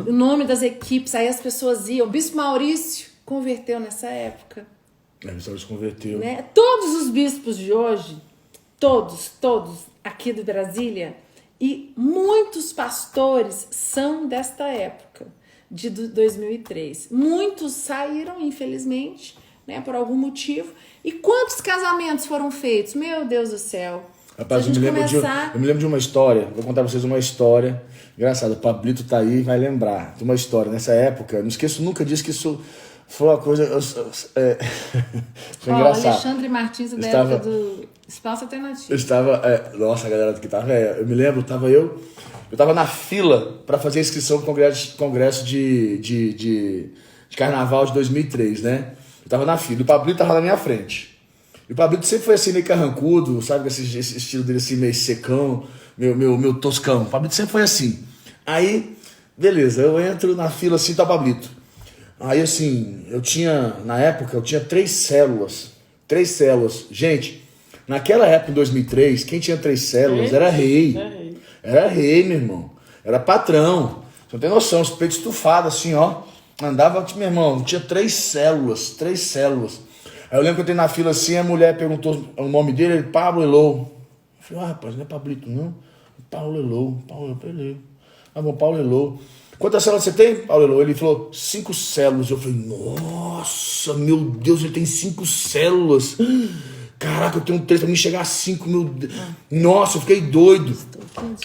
Speaker 3: O nome das equipes, aí as pessoas iam. O Bispo Maurício converteu nessa época.
Speaker 2: O Bispo Maurício converteu.
Speaker 3: Né? Todos os bispos de hoje, todos aqui de Brasília, e muitos pastores são desta época, de 2003. Muitos saíram, infelizmente, né, por algum motivo. E quantos casamentos foram feitos? Meu Deus do céu.
Speaker 2: Rapaz, eu me lembro de uma história, vou contar pra vocês uma história. Engraçado, o Pablito tá aí e vai lembrar de uma história. Nessa época, não esqueço nunca disso, que isso foi uma coisa... foi engraçado.
Speaker 3: Alexandre Martins, da época do Espaço Alternativo.
Speaker 2: Eu estava... nossa, a galera que tava... eu me lembro, eu tava na fila para fazer a inscrição pro congresso de carnaval de 2003, né? Eu tava na fila, o Pablito tava na minha frente. E o Pablito sempre foi assim, meio carrancudo, sabe? Esse estilo dele assim, meio secão, meu toscão. O Pablito sempre foi assim. Aí, beleza, eu entro na fila assim, tá o Pablito. Aí, assim, na época, eu tinha 3 células. 3 células. Gente, naquela época, em 2003, quem tinha 3 células era rei. Era rei, meu irmão. Era patrão. Você não tem noção, os peitos estufados assim, ó. Andava, meu irmão, tinha 3 células. 3 células. Aí eu lembro que eu entrei na fila assim, a mulher perguntou o nome dele, ele, Pablo Elou. Eu falei, rapaz, não é Pablito, não. Paulo Elou. Ah, bom, Paulo Elou. Quantas células você tem, Paulo Elou? Ele falou, 5 células. Eu falei, nossa, meu Deus, ele tem 5 células. Caraca, eu tenho 3 pra mim chegar a 5, meu Deus. Nossa, eu fiquei doido.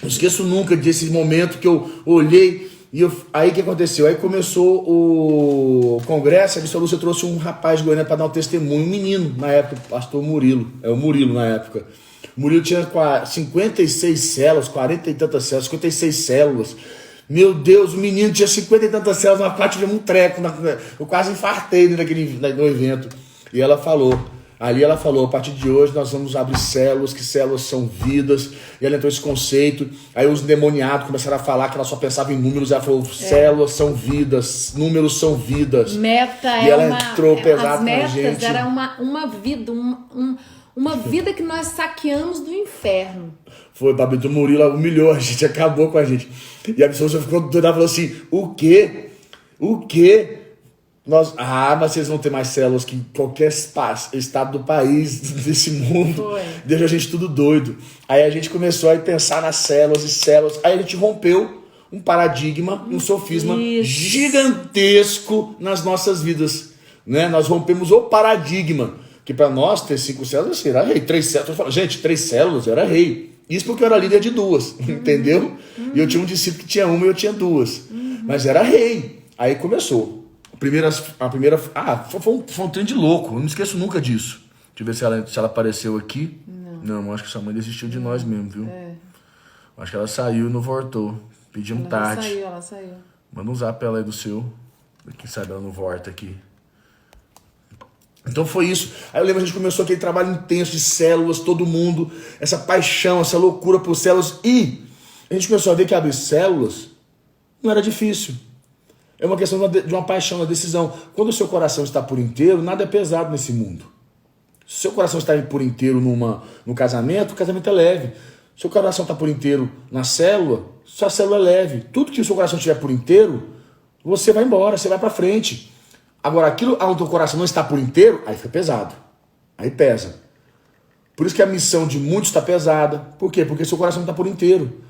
Speaker 2: Não esqueço nunca desse momento que eu olhei. Aí o que aconteceu? Aí começou o congresso, a Bispa Lúcia trouxe um rapaz de Goiânia para dar um testemunho, um menino, na época, o pastor Murilo, o Murilo na época. O Murilo tinha 56 células, 40 e tantas células, 56 células. Meu Deus, o menino tinha 50 e tantas células, na parte tivemos um treco, eu quase infartei no evento. E ela falou, a partir de hoje nós vamos abrir células, que células são vidas. E ela entrou esse conceito. Aí os endemoniados começaram a falar que ela só pensava em números. Ela falou, células são vidas, números são vidas.
Speaker 3: Meta
Speaker 2: e ela entrou pesado com a gente.
Speaker 3: As metas era uma vida, uma vida que nós saqueamos do inferno.
Speaker 2: Foi, Pablito Murilo humilhou a gente, acabou com a gente. E a pessoa ficou doida, falou assim, o quê? Mas vocês vão ter mais células que qualquer estado do país, desse mundo.
Speaker 3: Foi.
Speaker 2: Deixa a gente tudo doido. Aí a gente começou a pensar nas células e células. Aí a gente rompeu um paradigma, um sofisma gigantesco nas nossas vidas. Né? Nós rompemos o paradigma. Que para nós ter 5 células, era rei. 3 células. Gente, 3 células, eu era rei. Isso porque eu era líder de 2, entendeu? E eu tinha um discípulo que tinha 1 e eu tinha 2. Mas era rei. Aí começou. Foi um trem de louco. Eu não esqueço nunca disso. Deixa eu ver se ela apareceu aqui. Não, acho que sua mãe desistiu de nós mesmo, viu? Acho que ela saiu e não voltou. Pedimos tarde.
Speaker 3: Ela saiu.
Speaker 2: Manda um zap ela aí do seu. Quem sabe ela não volta aqui. Então foi isso. Aí eu lembro, a gente começou aquele trabalho intenso de células, todo mundo, essa paixão, essa loucura por células. E a gente começou a ver que abrir células não era difícil. É uma questão de uma paixão, uma decisão. Quando o seu coração está por inteiro, nada é pesado nesse mundo. Se o seu coração está por inteiro no casamento, o casamento é leve. Se o seu coração está por inteiro na célula, sua célula é leve. Tudo que o seu coração estiver por inteiro, você vai embora, você vai para frente. Agora, aquilo onde o teu coração não está por inteiro, aí fica pesado. Aí pesa. Por isso que a missão de muitos está pesada. Por quê? Porque seu coração não está por inteiro.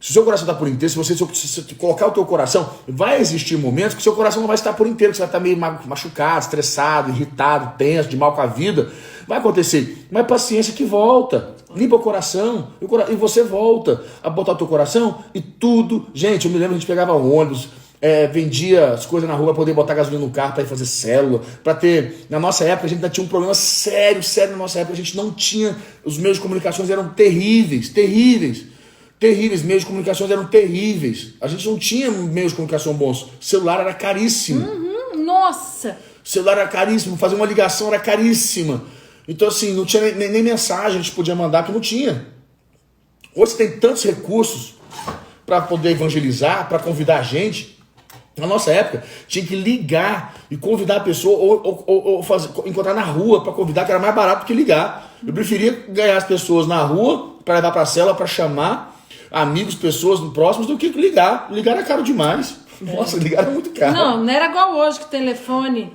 Speaker 2: Se o seu coração está por inteiro, se você colocar o teu coração, vai existir momentos que o seu coração não vai estar por inteiro, que você vai estar meio machucado, estressado, irritado, tenso, de mal com a vida. Vai acontecer. Mas paciência que volta. Limpa o coração e você volta a botar o teu coração e tudo. Gente, eu me lembro, a gente pegava ônibus, vendia as coisas na rua para poder botar gasolina no carro para ir fazer célula, para ter... Na nossa época, a gente ainda tinha um problema sério na nossa época. A gente não tinha... Os meios de comunicações eram terríveis. Meios de comunicações eram terríveis. A gente não tinha meios de comunicação bons. Celular era caríssimo.
Speaker 3: Nossa!
Speaker 2: Celular era caríssimo, fazer uma ligação era caríssima. Então, assim, não tinha nem mensagem a gente podia mandar, que não tinha. Hoje você tem tantos recursos para poder evangelizar, para convidar a gente. Na nossa época, tinha que ligar e convidar a pessoa ou encontrar na rua para convidar, que era mais barato do que ligar. Eu preferia ganhar as pessoas na rua para levar para a célula, para chamar amigos, pessoas próximos, do que ligar. Ligar era caro demais. Nossa, ligar era muito caro.
Speaker 3: Não era igual hoje que telefone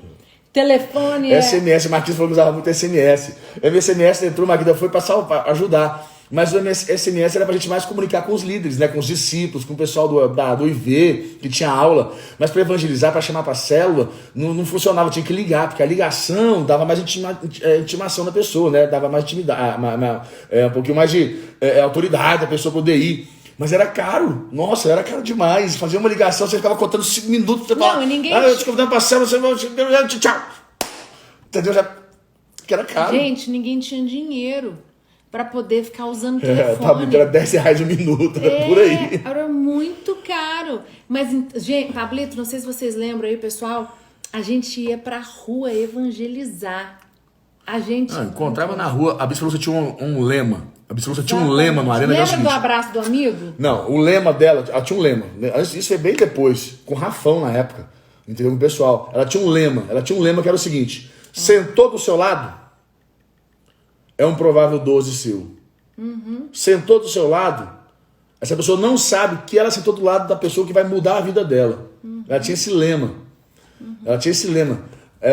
Speaker 2: SMS, Marquinhos falou que usava muito SMS. O SMS entrou, Magda foi para ajudar. Mas o SMS era pra gente mais comunicar com os líderes, né? Com os discípulos, com o pessoal do IV, que tinha aula. Mas para evangelizar, para chamar pra célula, não funcionava, tinha que ligar, porque a ligação dava mais intimação da pessoa, né? Dava mais intimidade, um pouquinho mais de autoridade da pessoa poder ir. Mas era caro, nossa, era caro demais. Fazer uma ligação, você ficava contando 5 minutos, você falava,
Speaker 3: ninguém...
Speaker 2: eu te convidando pra célula, você tchau. Entendeu? Que era caro.
Speaker 3: Gente, ninguém tinha dinheiro para poder ficar usando o telefone.
Speaker 2: Era R$10 o minuto, era por aí.
Speaker 3: Era muito caro. Mas, gente, Pablito, não sei se vocês lembram aí, pessoal, a gente ia pra rua evangelizar. A gente...
Speaker 2: encontrava na rua, a Bispa Lúcia tinha um lema. A Bispa Lúcia tinha um lema no Arena.
Speaker 3: Lembra do abraço do amigo?
Speaker 2: Não, o lema dela, ela tinha um lema. Isso foi bem depois, com o Rafão na época. Entendeu? Com o pessoal. Ela tinha um lema que era o seguinte: sentou do seu lado, é um provável 12 seu. Sentou do seu lado, essa pessoa não sabe que ela sentou do lado da pessoa que vai mudar a vida dela. Ela tinha esse lema.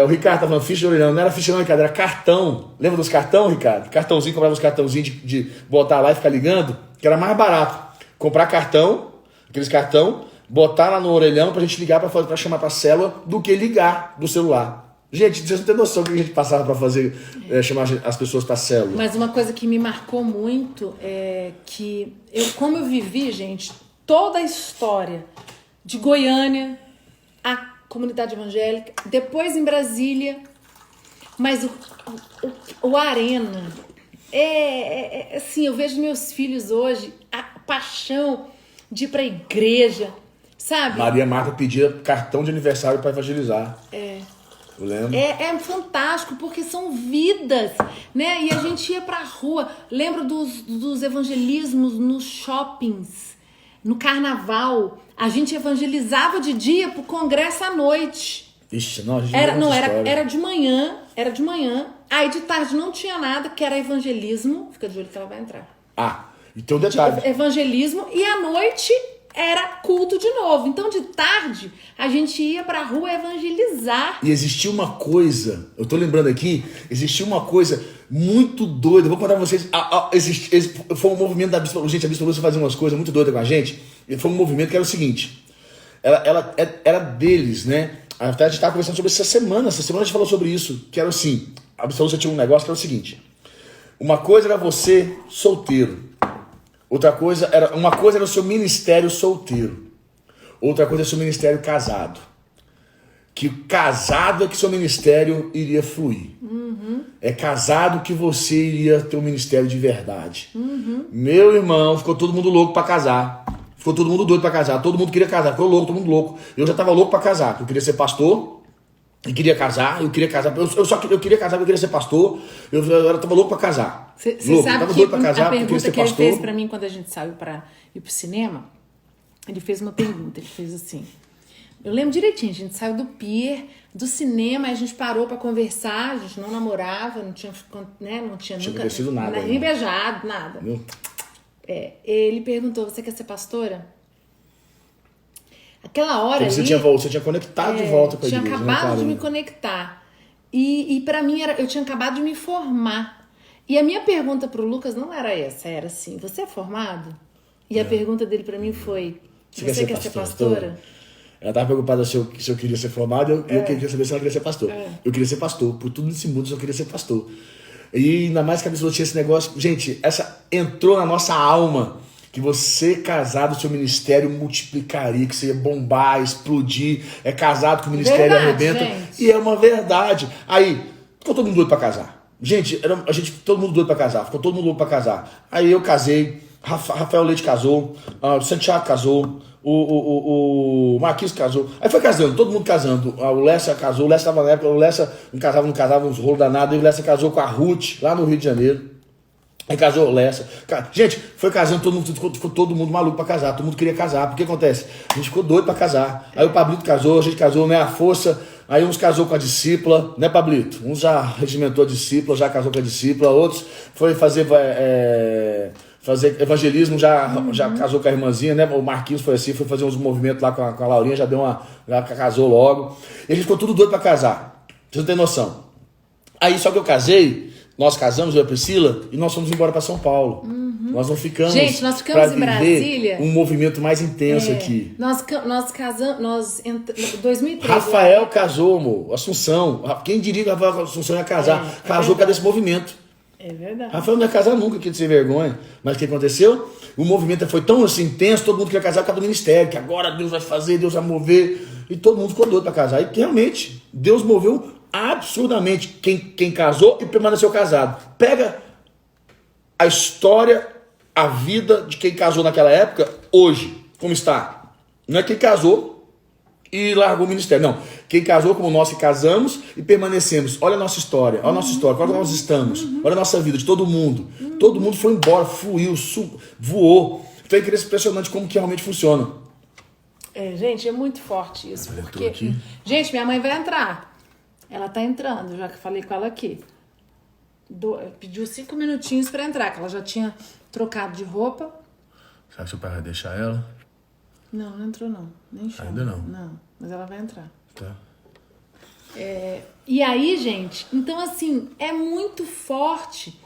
Speaker 2: O Ricardo tava falando ficha de orelhão. Não era ficha não, Ricardo, era cartão. Lembra dos cartão, Ricardo? Cartãozinho, comprava uns cartãozinhos de botar lá e ficar ligando, que era mais barato. Comprar cartão, aqueles cartão, botar lá no orelhão pra gente ligar pra chamar pra célula, do que ligar do celular. Gente, vocês não têm noção do que a gente passava pra fazer, chamar as pessoas pra célula.
Speaker 3: Mas uma coisa que me marcou muito é que como eu vivi, gente, toda a história de Goiânia, a comunidade evangélica, depois em Brasília, mas o Arena, assim, eu vejo meus filhos hoje, a paixão de ir pra igreja, sabe?
Speaker 2: Maria Marta pedia cartão de aniversário para evangelizar. Eu lembro.
Speaker 3: É fantástico, porque são vidas, né? E a gente ia pra rua. Lembro dos evangelismos nos shoppings, no carnaval. A gente evangelizava de dia pro congresso à noite.
Speaker 2: Ixi, não, a gente
Speaker 3: era de manhã. Aí de tarde não tinha nada, que era evangelismo. Fica de olho que ela vai entrar.
Speaker 2: Então detalhe.
Speaker 3: Evangelismo, e à noite era culto de novo. Então de tarde a gente ia pra rua evangelizar.
Speaker 2: E existia uma coisa, eu tô lembrando aqui, existia uma coisa muito doida. Vou contar pra vocês. Foi um movimento da Bispa. Gente, a Bispa Lúcia fazia umas coisas muito doidas com a gente. E foi um movimento que era o seguinte: ela era deles, né? A gente estava conversando sobre essa semana. Essa semana a gente falou sobre isso. Que era assim: a Bispa Lúcia tinha um negócio que era o seguinte: uma coisa era você solteiro. Uma coisa era o seu ministério solteiro. Outra coisa é o seu ministério casado. Que casado é que seu ministério iria fluir. É casado que você iria ter um ministério de verdade. Meu irmão, ficou todo mundo louco pra casar. Ficou todo mundo doido pra casar. Todo mundo queria casar. Ficou louco, todo mundo louco. Eu já tava louco pra casar. Porque eu queria ser pastor. E queria casar. Eu queria casar. Eu queria casar porque eu queria ser pastor. Eu tava louco pra casar.
Speaker 3: Você sabe que a pergunta que ele fez pra mim quando a gente saiu pra ir pro cinema, ele fez uma pergunta. Ele fez assim... Eu lembro direitinho, a gente saiu do pier, do cinema, a gente parou pra conversar, a gente não namorava, não tinha nunca
Speaker 2: nada,
Speaker 3: nem beijado, nada. Ele perguntou: você quer ser pastora? Aquela hora
Speaker 2: você
Speaker 3: ali...
Speaker 2: Você tinha conectado de volta com a igreja.
Speaker 3: Tinha acabado de me conectar. E pra mim, eu tinha acabado de me formar. E a minha pergunta pro Lucas não era essa, era assim: você é formado? E a pergunta dele pra mim foi: você quer ser pastora?
Speaker 2: Ela estava preocupada se eu queria ser formado, e eu queria saber se ela queria ser pastor. Eu queria ser pastor. Por tudo nesse mundo, eu queria ser pastor. E ainda mais que a pessoa tinha esse negócio... Gente, essa entrou na nossa alma, que você casado, seu ministério multiplicaria, que você ia bombar, explodir. É casado que o ministério arrebenta. Gente. E é uma verdade. Aí, ficou todo mundo doido pra casar. Gente, todo mundo doido pra casar. Ficou todo mundo louco pra casar. Aí eu casei, Rafael Leite casou, Santiago casou, o Marquinhos casou. Aí foi casando, todo mundo casando. O Lessa casou, o Lessa estava na época, o Lessa não casava, uns rolos danados. E o Lessa casou com a Ruth, lá no Rio de Janeiro. Aí casou o Lessa. Gente, foi casando, ficou todo mundo maluco pra casar. Todo mundo queria casar. Porque acontece? A gente ficou doido pra casar. Aí o Pablito casou, a gente casou, né? A força. Aí uns casou com a discípula, né, Pablito? Uns já regimentou a discípula, já casou com a discípula. Outros foi fazer evangelismo, já casou com a irmãzinha, né? O Marquinhos foi assim, foi fazer uns movimentos lá com a Laurinha, já casou logo. E a gente ficou tudo doido pra casar. Vocês não tem noção. Aí só que eu casei, nós casamos, eu e a Priscila, e nós fomos embora para São Paulo. Nós não ficamos.
Speaker 3: Gente, nós ficamos em
Speaker 2: viver
Speaker 3: Brasília.
Speaker 2: um movimento mais intenso aqui.
Speaker 3: Nós casamos, em 2013.
Speaker 2: Rafael casou, amor. Assunção. Quem diria que Rafael Assunção ia casar? Casou por causa desse movimento.
Speaker 3: É verdade.
Speaker 2: Rafael não ia casar nunca, que de sem vergonha. Mas o que aconteceu? O movimento foi tão assim, intenso, todo mundo queria casar por causa do ministério, que agora Deus vai fazer, Deus vai mover. E todo mundo ficou doido para casar. E realmente, Deus moveu absurdamente quem casou e permaneceu casado. Pega a história, a vida de quem casou naquela época, hoje, como está. Não é quem casou e largou o ministério, não. Quem casou como nós que casamos e permanecemos. Olha a nossa história, olha a nossa história, olha onde nós estamos, olha a nossa vida de todo mundo. Todo mundo foi embora, fluiu, voou. Então é impressionante como que realmente funciona.
Speaker 3: Gente, é muito forte isso.
Speaker 2: Ela
Speaker 3: Porque,
Speaker 2: entrou aqui.
Speaker 3: gente, minha mãe vai entrar. Ela tá entrando, já que falei com ela aqui. Pediu 5 minutinhos pra entrar, que ela já tinha trocado de roupa.
Speaker 2: Será que seu pai vai deixar ela?
Speaker 3: Não, não entrou não. Nem chama.
Speaker 2: Ainda não?
Speaker 3: Não, mas ela vai entrar.
Speaker 2: Tá.
Speaker 3: E aí, gente, então assim, é muito forte.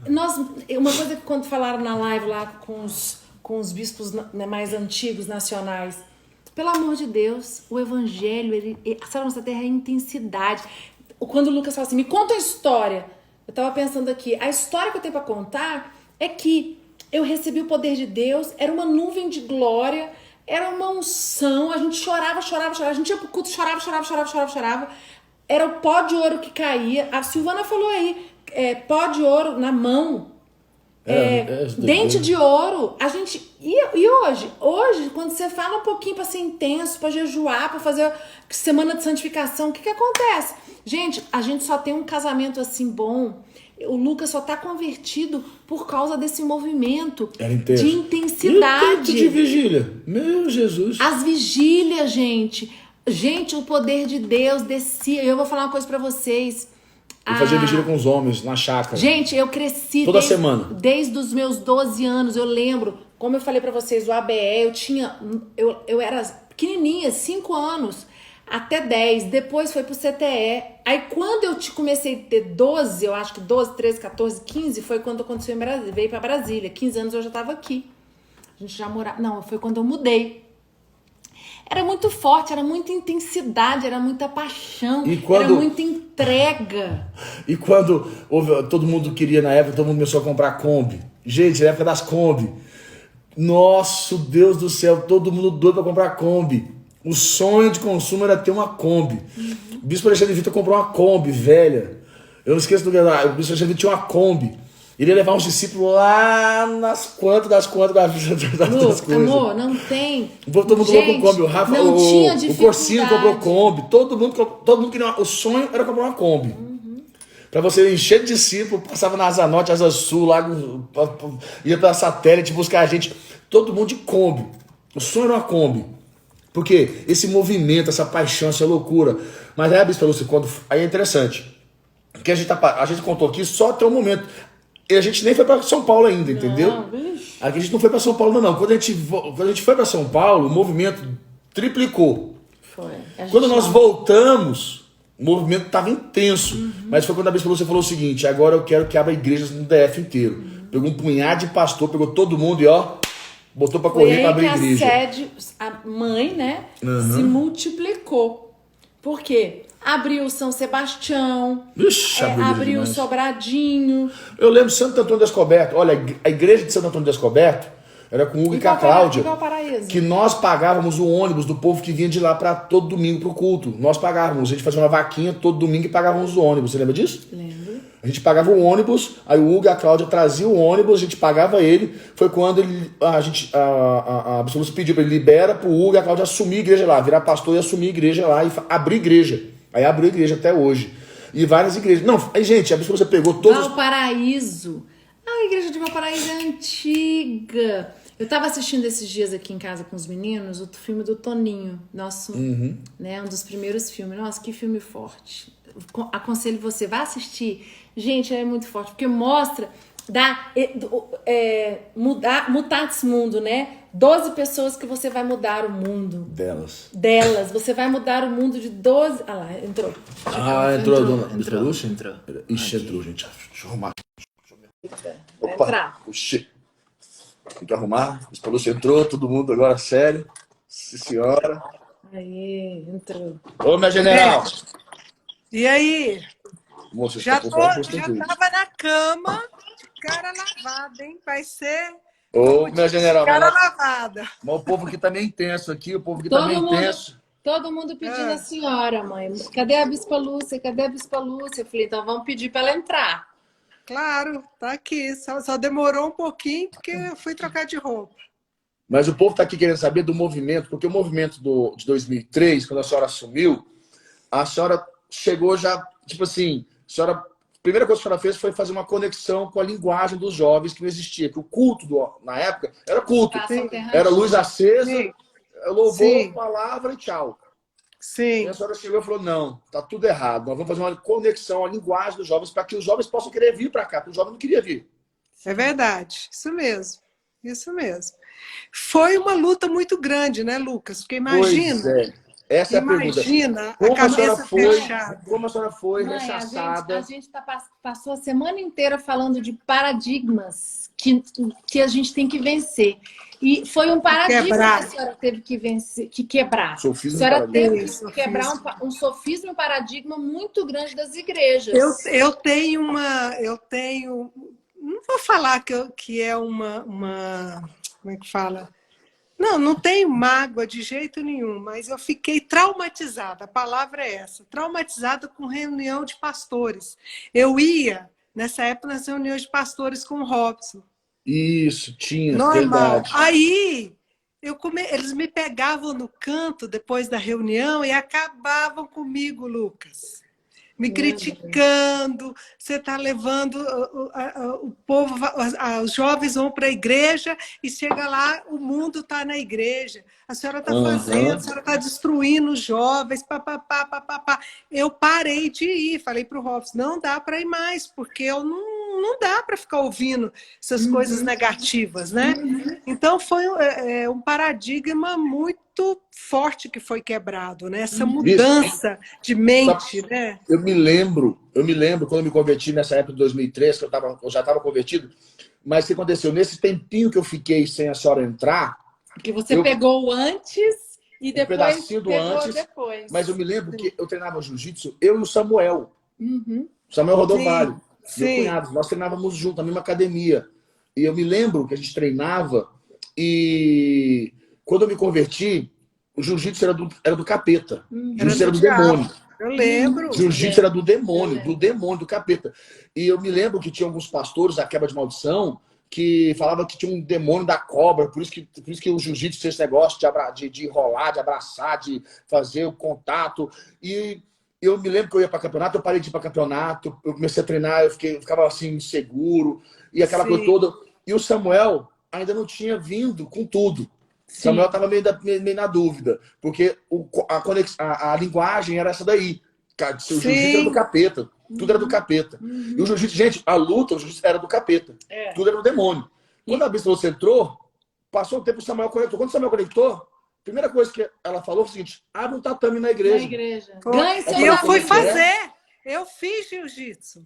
Speaker 3: Uma coisa que quando falaram na live lá com os bispos, né, mais antigos, nacionais, pelo amor de Deus, o evangelho, sabe, nossa terra é intensidade. Quando o Lucas fala assim, me conta a história, eu tava pensando aqui, a história que eu tenho pra contar é que eu recebi o poder de Deus, era uma nuvem de glória, era uma unção, a gente chorava, a gente ia pro culto, chorava. Era o pó de ouro que caía. A Silvana falou aí, pó de ouro na mão, dente de ouro. A gente. E hoje? Hoje, quando você fala um pouquinho pra ser intenso, pra jejuar, pra fazer semana de santificação, o que acontece? Gente, a gente só tem um casamento assim bom. O Lucas só tá convertido por causa desse movimento de intensidade.
Speaker 2: E o tempo de vigília? Meu Jesus.
Speaker 3: As vigílias, gente. Gente, o poder de Deus descia. Eu vou falar uma coisa pra vocês.
Speaker 2: Eu fazia vigília com os homens, na chácara.
Speaker 3: Gente, eu cresci
Speaker 2: toda semana.
Speaker 3: Desde os meus 12 anos. Eu lembro, como eu falei pra vocês, o ABE, eu era pequenininha, 5 anos. Até 10, depois foi pro CTE. Aí quando eu comecei a ter 12, eu acho que 12, 13, 14, 15, foi quando aconteceu em Brasília, veio pra Brasília. 15 anos eu já tava aqui. A gente já morava. Não, foi quando eu mudei. Era muito forte, era muita intensidade, era muita paixão, era muita entrega.
Speaker 2: E quando todo mundo queria, na época, todo mundo começou a comprar Kombi. Gente, na época das Kombi. Nosso Deus do céu, todo mundo doido pra comprar Kombi. O sonho de consumo era ter uma Kombi. O Bispo Alexandre Vitor comprou uma Kombi velha. Eu não esqueço do que era. O Bispo Alexandre Vitor tinha uma Kombi. Ele ia levar uns discípulos lá nas quantas das coisas.
Speaker 3: Amor, não tem.
Speaker 2: Todo mundo comprou Kombi. O Rafa, o Corsino comprou Kombi. Todo mundo queria. O sonho era comprar uma Kombi. Pra você encher de discípulos, passava na Asa Norte, Asa Sul, lá, ia pra Satélite buscar a gente. Todo mundo de Kombi. O sonho era uma Kombi. Porque esse movimento, essa paixão, essa loucura. Mas aí a Bispa Lúcia, aí é interessante. Porque a gente contou aqui só até o momento. E a gente nem foi para São Paulo ainda, entendeu? Aqui a gente não foi para São Paulo, não. Quando a gente foi para São Paulo, o movimento triplicou. Quando nós voltamos, o movimento estava intenso. Mas foi quando a Bispa Lúcia falou o seguinte: agora eu quero que abra igrejas no DF inteiro. Pegou um punhado de pastor, pegou todo mundo e botou pra correr pra abrir igreja.
Speaker 3: A mãe, né, se multiplicou. Por quê? Abriu São Sebastião, abriu Sobradinho.
Speaker 2: Eu lembro de Santo Antônio Descoberto. Olha, a igreja de Santo Antônio Descoberto era com o Hugo e com a Cláudia. Que nós pagávamos o ônibus do povo que vinha de lá pra todo domingo pro culto. Nós pagávamos. A gente fazia uma vaquinha todo domingo e pagávamos o ônibus. Você lembra disso?
Speaker 3: Lembro.
Speaker 2: A gente pagava o ônibus, aí o Hugo e a Cláudia traziam o ônibus, a gente pagava ele. Foi quando a Bispa Lúcia pediu para ele libera pro Hugo e a Cláudia assumir a igreja lá, virar pastor e assumir a igreja lá e abrir igreja. Aí abriu a igreja até hoje. E várias igrejas. Não, aí gente, a Bispa Lúcia pegou todos.
Speaker 3: Valparaíso. A igreja de Valparaíso é antiga. Eu tava assistindo esses dias aqui em casa com os meninos o filme do Toninho, nosso, né, um dos primeiros filmes. Nossa, que filme forte. Aconselho você, vá assistir. Gente, é muito forte, porque mostra Mutatis mundo, né? 12 pessoas que você vai mudar o mundo.
Speaker 2: Delas.
Speaker 3: Você vai mudar o mundo de 12... Ah lá, entrou.
Speaker 2: Entrou a dona
Speaker 4: entrou.
Speaker 2: Ixi, entrou, gente. Deixa eu arrumar.
Speaker 3: Vai
Speaker 2: Opa,
Speaker 3: entrar.
Speaker 2: puxei. Tem que arrumar. Bispo Lúcio entrou, todo mundo agora, sério. Sim, senhora.
Speaker 3: Aí, entrou.
Speaker 2: Ô, minha general.
Speaker 5: E aí?
Speaker 2: Moça,
Speaker 5: Já
Speaker 2: está com fome,
Speaker 5: tava na cama, de cara lavada, hein? Vai ser
Speaker 2: Ô, minha general.
Speaker 5: cara lavada.
Speaker 2: Mas o povo aqui tá meio intenso aqui, o povo aqui tá meio intenso.
Speaker 3: Todo mundo pedindo a senhora, mãe. Cadê a Bispa Lúcia? Cadê a Bispa Lúcia? Eu falei, então vamos pedir para ela entrar.
Speaker 5: Claro, tá aqui. Só demorou um pouquinho porque eu fui trocar de roupa.
Speaker 2: Mas o povo tá aqui querendo saber do movimento, porque o movimento de 2003, quando a senhora assumiu, a senhora chegou já, tipo assim, a primeira coisa que a senhora fez foi fazer uma conexão com a linguagem dos jovens que não existia, que o culto na época era culto. Era luz acesa, louvor, palavra e tchau.
Speaker 5: Sim.
Speaker 2: E a senhora chegou e falou, não, tá tudo errado. Nós vamos fazer uma conexão, a linguagem dos jovens, para que os jovens possam querer vir para cá, porque os jovens não queriam vir.
Speaker 5: É verdade, isso mesmo. Isso mesmo. Foi uma luta muito grande, né, Lucas? Porque imagina...
Speaker 2: Pois é. Essa é a pergunta.
Speaker 5: Imagina a cabeça fechada.
Speaker 2: Como a senhora foi
Speaker 3: Mãe,
Speaker 2: rechaçada?
Speaker 3: A gente passou a semana inteira falando de paradigmas que a gente tem que vencer. E foi um paradigma que a senhora teve que vencer, que quebrar.
Speaker 2: Sofismo
Speaker 3: a senhora teve que
Speaker 5: sofismo.
Speaker 3: quebrar um sofismo e um paradigma muito grande das igrejas.
Speaker 5: Eu tenho... Não vou falar que é uma... Como é que fala? Não tenho mágoa de jeito nenhum, mas eu fiquei traumatizada, a palavra é essa, traumatizada com reunião de pastores. Eu ia, nessa época, nas reuniões de pastores com o Robson.
Speaker 2: Isso, tinha,
Speaker 5: normal.
Speaker 2: Verdade.
Speaker 5: Aí, eles me pegavam no canto depois da reunião e acabavam comigo, Lucas. Me criticando, você está levando o povo, os jovens vão para a igreja e chega lá, o mundo está na igreja. A senhora está fazendo, a senhora está destruindo os jovens, papapá. Eu parei de ir, falei para o Robson, não dá para ir mais, porque eu não dá para ficar ouvindo essas coisas negativas, né? Então foi um paradigma muito forte que foi quebrado, né? Essa mudança de mente, né?
Speaker 2: Eu me lembro quando eu me converti nessa época de 2003, que eu já estava convertido, mas o que aconteceu? Nesse tempinho que eu fiquei sem a senhora entrar...
Speaker 3: Porque você pegou antes e depois
Speaker 2: pedacinho do
Speaker 3: pegou
Speaker 2: antes,
Speaker 3: depois.
Speaker 2: Mas eu me lembro que eu treinava jiu-jitsu, eu e o Samuel. Samuel Rodovalho, meu cunhado. Nós treinávamos juntos, na mesma academia. E eu me lembro que a gente treinava e quando eu me converti, o jiu-jitsu era do capeta. Jiu-jitsu era do demônio.
Speaker 5: Eu lembro.
Speaker 2: Jiu-jitsu era do demônio, do capeta. E eu me lembro que tinha alguns pastores da quebra de maldição que falavam que tinha um demônio da cobra, por isso que o jiu-jitsu tinha esse negócio de enrolar, de abraçar, de fazer o contato. E eu me lembro que eu ia para campeonato, eu parei de ir para campeonato, eu comecei a treinar, eu ficava assim, inseguro, e aquela coisa toda. E o Samuel ainda não tinha vindo com tudo. Samuel estava meio na dúvida, porque a linguagem era essa daí. O jiu-jitsu era do capeta. Tudo era do capeta. E o jiu-jitsu, gente, o jiu-jitsu era do capeta. Tudo era do demônio. Quando a Bispa Lúcia entrou, passou o tempo, o Samuel conectou. Quando o Samuel conectou, a primeira coisa que ela falou foi o seguinte: abre um tatame na igreja.
Speaker 5: E eu fui fazer. Eu fiz jiu-jitsu.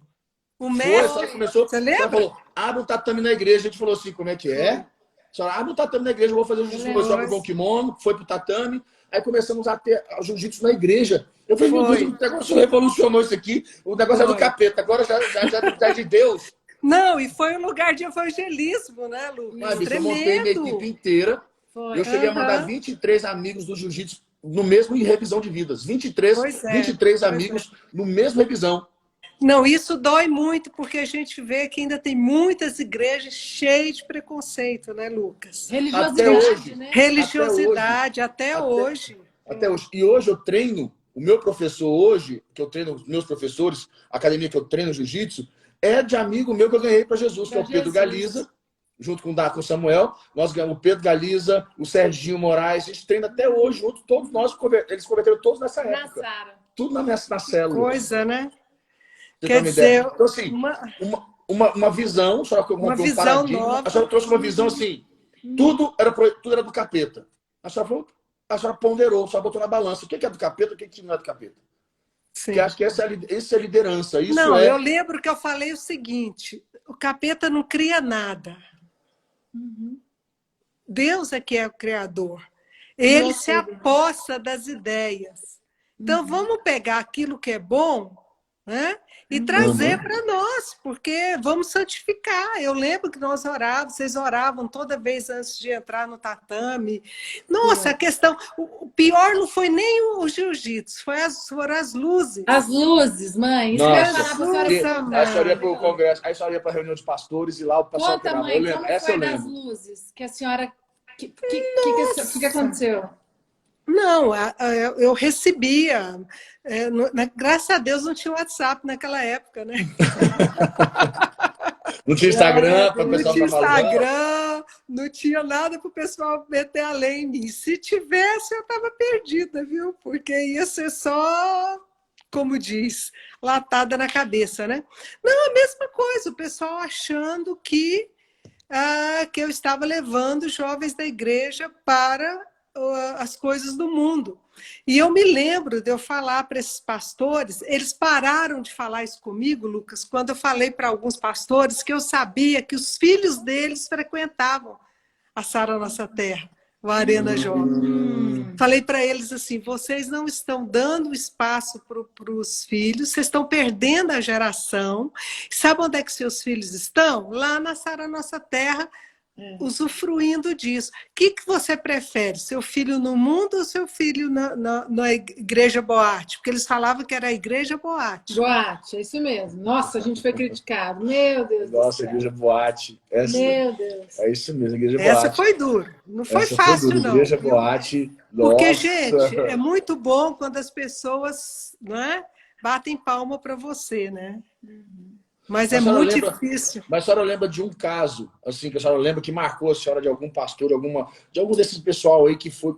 Speaker 5: O mestre...
Speaker 2: Você lembra? Ela falou, abre um tatame na igreja. A gente falou assim, como é que é? Senhora, abre um tatame na igreja, eu vou fazer o jiu-jitsu. Começou com o kimono, foi pro tatame. Aí começamos a ter jiu-jitsu na igreja. Eu falei, meu Deus, o negócio revolucionou isso aqui. O negócio é do capeta, agora já é de Deus.
Speaker 5: Não, e foi um lugar de evangelismo, né, Lucas?
Speaker 2: Eu montei minha equipe inteira. Eu cheguei a mandar 23 amigos do jiu-jitsu no mesmo em revisão de vidas. 23 amigos no mesmo revisão.
Speaker 5: Não, isso dói muito, porque a gente vê que ainda tem muitas igrejas cheias de preconceito, né, Lucas?
Speaker 3: Religiosidade, né?
Speaker 5: Religiosidade, até hoje.
Speaker 2: Até hoje. E hoje eu treino, o meu professor hoje, que eu treino os meus professores, a academia que eu treino jiu-jitsu, é de amigo meu que eu ganhei para Jesus, que é o Pedro Galiza, junto com o Samuel. Nós ganhamos o Pedro Galiza, o Serginho Moraes, a gente treina até hoje junto, todos nós, eles converteram todos nessa época. Tudo na célula.
Speaker 5: Coisa, né?
Speaker 2: Quer dizer, então, assim, uma visão, a senhora colocou
Speaker 5: Uma
Speaker 2: um
Speaker 5: visão
Speaker 2: paradigma,
Speaker 5: nova.
Speaker 2: a senhora trouxe uma visão assim, tudo era do capeta. A senhora ponderou, a senhora botou na balança o que é do capeta, o que não é do capeta.
Speaker 5: Sim.
Speaker 2: Porque acho que essa é a liderança. Isso
Speaker 5: não,
Speaker 2: é...
Speaker 5: eu lembro que eu falei o seguinte, o capeta não cria nada. Deus é que é o criador. Ele se apossa das ideias. Então, vamos pegar aquilo que é bom, né, e trazer para nós, porque vamos santificar. Eu lembro que nós orávamos, vocês oravam toda vez antes de entrar no tatame. Nossa, a questão... O pior não foi nem o jiu-jitsu, foram as luzes.
Speaker 3: As luzes, mãe. Isso
Speaker 2: Nossa,
Speaker 3: que eu ia falar pra senhora.
Speaker 2: a senhora ia para o congresso, aí a senhora ia para a reunião de pastores e lá o pessoal
Speaker 3: Conta,
Speaker 2: pegava.
Speaker 3: mãe,
Speaker 2: Eu lembro,
Speaker 3: como
Speaker 2: essa
Speaker 3: foi
Speaker 2: eu
Speaker 3: das
Speaker 2: lembro.
Speaker 3: luzes que a senhora... O que aconteceu?
Speaker 5: Não, eu recebia. Graças a Deus não tinha WhatsApp naquela época, né?
Speaker 2: Não tinha Instagram para o
Speaker 5: Não
Speaker 2: pessoal
Speaker 5: tinha
Speaker 2: estar falando.
Speaker 5: Instagram, não tinha nada para o pessoal meter a lei em mim. Se tivesse, eu estava perdida, viu? Porque ia ser só, como diz, latada na cabeça, né? Não, a mesma coisa, o pessoal achando que eu estava levando jovens da igreja para as coisas do mundo. E eu me lembro de eu falar para esses pastores, eles pararam de falar isso comigo, Lucas, quando eu falei para alguns pastores que eu sabia que os filhos deles frequentavam a Sara Nossa Terra, o Arena Jovem. Falei para eles assim, vocês não estão dando espaço para os filhos, vocês estão perdendo a geração. Sabe onde é que seus filhos estão? Lá na Sara Nossa Terra, usufruindo disso. O que você prefere? Seu filho no mundo ou seu filho na igreja boate? Porque eles falavam que era a igreja boate.
Speaker 3: Boate, é isso mesmo. Nossa, a gente foi criticado. Meu Deus do
Speaker 2: Nossa,
Speaker 3: céu.
Speaker 2: igreja boate.
Speaker 3: Meu Deus.
Speaker 2: É isso mesmo, igreja boate.
Speaker 5: Essa foi dura. Não foi fácil, não.
Speaker 2: Igreja boate.
Speaker 5: Porque,
Speaker 2: nossa.
Speaker 5: gente, é muito bom quando as pessoas, né, batem palma para você, né? Mas é muito difícil.
Speaker 2: Mas a senhora lembra de um caso, assim, que a senhora lembra que marcou a senhora de algum pastor, de algum desses pessoal aí que foi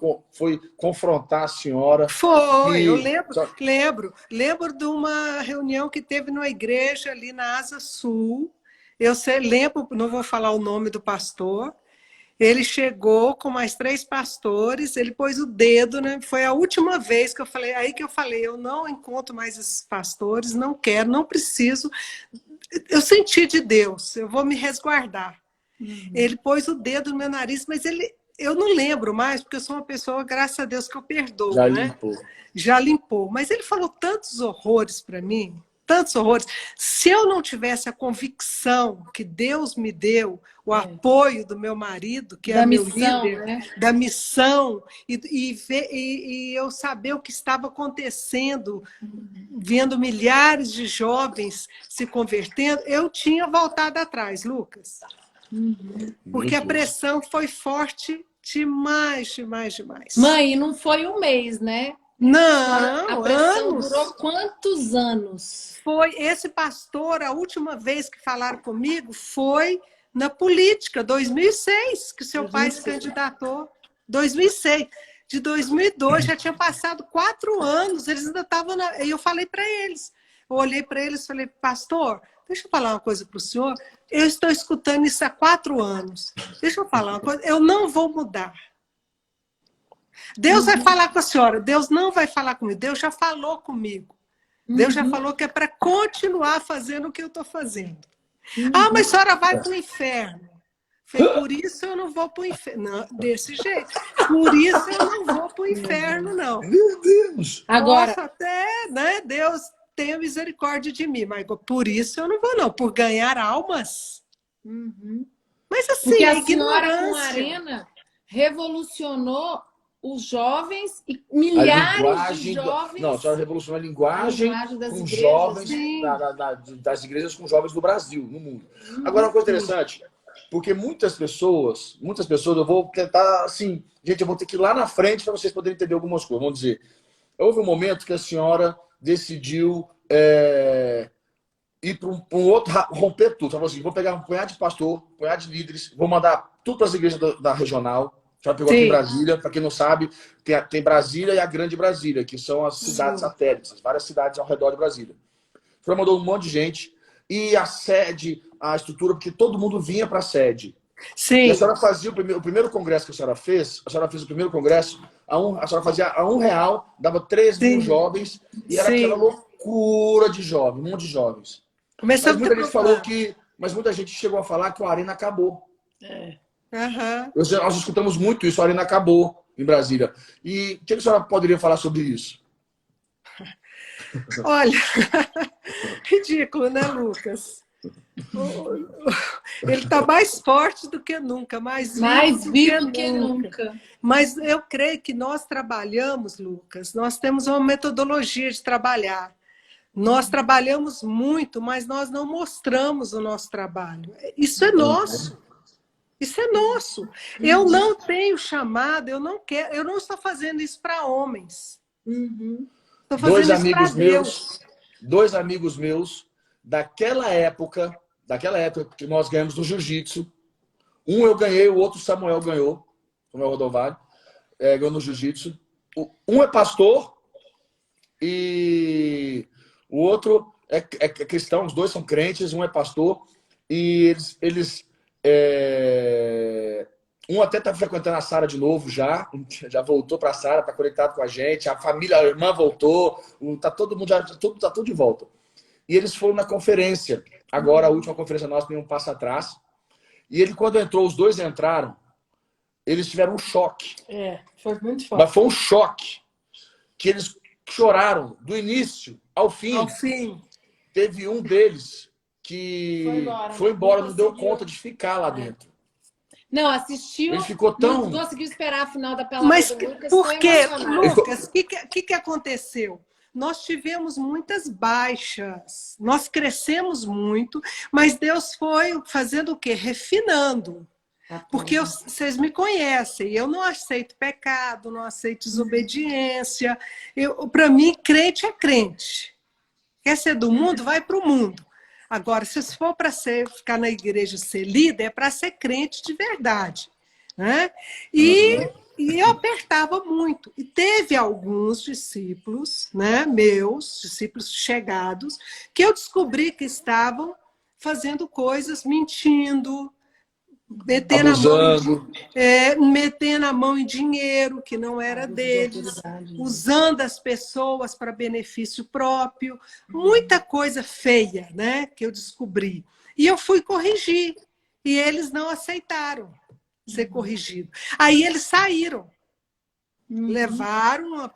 Speaker 2: confrontar a senhora?
Speaker 5: Foi, eu lembro de uma reunião que teve numa igreja ali na Asa Sul. Eu lembro, não vou falar o nome do pastor. Ele chegou com mais 3 pastores, ele pôs o dedo, né? Foi a última vez que eu falei, eu não encontro mais esses pastores, não quero, não preciso. Eu senti de Deus, eu vou me resguardar. Ele pôs o dedo no meu nariz, mas eu não lembro mais, porque eu sou uma pessoa, graças a Deus, que eu perdoo.
Speaker 2: Já
Speaker 5: né?
Speaker 2: limpou.
Speaker 5: Já limpou. Mas ele falou tantos horrores para mim, tantos horrores. Se eu não tivesse a convicção que Deus me deu, o apoio do meu marido, que é meu líder,
Speaker 3: né?
Speaker 5: da missão, e eu saber o que estava acontecendo, vendo milhares de jovens se convertendo, eu tinha voltado atrás, Lucas. Porque a pressão foi forte demais.
Speaker 3: Mãe, e não foi um mês, né?
Speaker 5: Não,
Speaker 3: a pressão
Speaker 5: anos.
Speaker 3: Durou quantos anos?
Speaker 5: Foi esse pastor, a última vez que falaram comigo foi na política, 2006, que seu pai se candidatou. 2006. De 2002, já tinha passado 4 anos, eles ainda estavam E eu falei para eles, eu olhei para eles e falei, pastor, deixa eu falar uma coisa para o senhor, eu estou escutando isso há 4 anos, deixa eu falar uma coisa, eu não vou mudar. Deus vai falar com a senhora, Deus não vai falar comigo, Deus já falou comigo. Deus já falou que é para continuar fazendo o que eu estou fazendo. Mas a senhora vai para o inferno. Falei, por isso eu não vou para o inferno. Não, desse jeito. Por isso eu não vou para o inferno, não.
Speaker 2: Meu Deus!
Speaker 5: Agora, nossa, até, né, Deus tenha misericórdia de mim, mas por isso eu não vou, não. Por ganhar almas. Mas assim,
Speaker 3: porque
Speaker 5: a
Speaker 3: senhora com a Arena revolucionou os jovens e milhares de jovens...
Speaker 2: Não, a senhora revolucionou a linguagem com igrejas, jovens das igrejas com jovens do Brasil, no mundo. Agora, uma coisa interessante, porque muitas pessoas, eu vou tentar, assim, gente, eu vou ter que ir lá na frente para vocês poderem entender algumas coisas. Vamos dizer, houve um momento que a senhora decidiu ir para um outro, romper tudo. Falou assim, vou pegar um punhado de pastor, um punhado de líderes, vou mandar tudo para as igrejas da regional. Já pegou aqui em Brasília, para quem não sabe, tem Brasília e a Grande Brasília, que são as cidades satélites, várias cidades ao redor de Brasília. Ela mandou um monte de gente, e a sede, a estrutura, porque todo mundo vinha para a sede.
Speaker 5: Sim.
Speaker 2: E a senhora fazia o primeiro congresso que a senhora fez o primeiro congresso, a senhora fazia a R$1, dava 3.000 jovens, e era aquela loucura de jovens, um monte de jovens. Mas muita gente falou mas muita gente chegou a falar que a arena acabou. Nós escutamos muito isso, a arena acabou em Brasília. E o que a senhora poderia falar sobre isso?
Speaker 5: Olha, ridículo, né, Lucas? Ele está mais forte do que nunca, mais vivo do que nunca. Mas eu creio que nós trabalhamos, Lucas, nós temos uma metodologia de trabalhar. Nós trabalhamos muito, mas nós não mostramos o nosso trabalho. Isso é nosso. Isso é nosso. Eu não tenho chamado, eu não quero, eu não estou fazendo isso para homens. Estou fazendo isso para Deus.
Speaker 2: Dois amigos meus, daquela época que nós ganhamos no jiu-jitsu, um eu ganhei, o outro Samuel ganhou, Samuel Rodovalho, ganhou no jiu-jitsu. Um é pastor e o outro é cristão, os dois são crentes, um é pastor e um até está frequentando a Sara de novo já voltou para a Sara, está conectado com a gente, a família, a irmã voltou, tá todo mundo tá tudo de volta. E eles foram na conferência, agora a última conferência nossa, tem um passo atrás. E quando entrou, os dois entraram, eles tiveram um choque.
Speaker 5: Foi muito forte.
Speaker 2: Mas foi um choque, que eles choraram do início ao fim. Teve um deles que foi embora, não deu conta de ficar lá dentro.
Speaker 3: Não, assistiu,
Speaker 2: ele ficou tão...
Speaker 3: não conseguiu esperar a final da palavra do Lucas.
Speaker 5: Por quê, Lucas? O que aconteceu? Nós tivemos muitas baixas, nós crescemos muito, mas Deus foi fazendo o quê? Refinando. Porque vocês me conhecem, eu não aceito pecado, não aceito desobediência. Para mim, crente é crente. Quer ser do mundo, vai para o mundo. Agora, se for para ficar na igreja, ser líder, é para ser crente de verdade. Né? E eu apertava muito. E teve alguns discípulos, né, meus discípulos chegados, que eu descobri que estavam fazendo coisas, mentindo, metendo a mão em dinheiro que não era deles, usando as pessoas para benefício próprio, muita coisa feia, né, que eu descobri. E eu fui corrigir, e eles não aceitaram ser corrigido. Aí eles saíram, levaram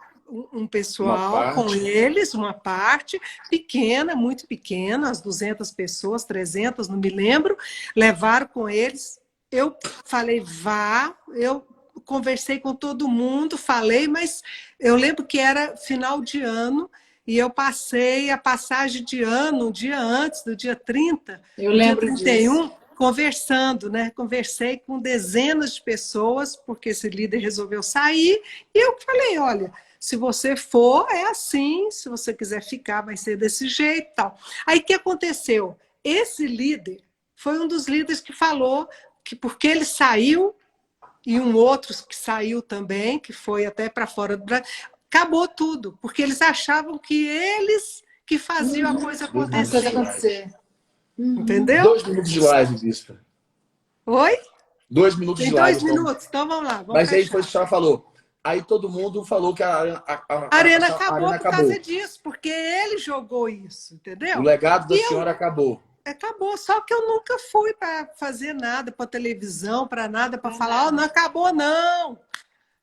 Speaker 5: um pessoal com eles, uma parte pequena, muito pequena, as 200 pessoas, 300, não me lembro, levaram com eles. Eu falei, eu conversei com todo mundo, falei, mas eu lembro que era final de ano e eu passei a passagem de ano, um dia antes, do dia 30,
Speaker 3: eu lembro
Speaker 5: dia 31,
Speaker 3: disso.
Speaker 5: Conversando, né? Conversei com dezenas de pessoas, porque esse líder resolveu sair, e eu falei, olha, se você for, é assim, se você quiser ficar, vai ser desse jeito e tal. Aí o que aconteceu? Esse líder foi um dos líderes que falou que porque ele saiu, e um outro que saiu também, que foi até para fora do Brasil, acabou tudo, porque eles achavam que eles que faziam a coisa acontecer. Entendeu?
Speaker 2: 2 minutos de live, Bispa.
Speaker 5: Oi?
Speaker 2: 2 minutos de live.
Speaker 5: 2 minutos, então vamos lá.
Speaker 2: Mas aí foi o que a senhora falou. Aí todo mundo falou que a
Speaker 5: arena acabou por causa disso, porque ele jogou isso, entendeu?
Speaker 2: O legado da senhora acabou.
Speaker 5: Acabou, só que eu nunca fui para fazer nada, para televisão, para nada, para falar, não acabou não.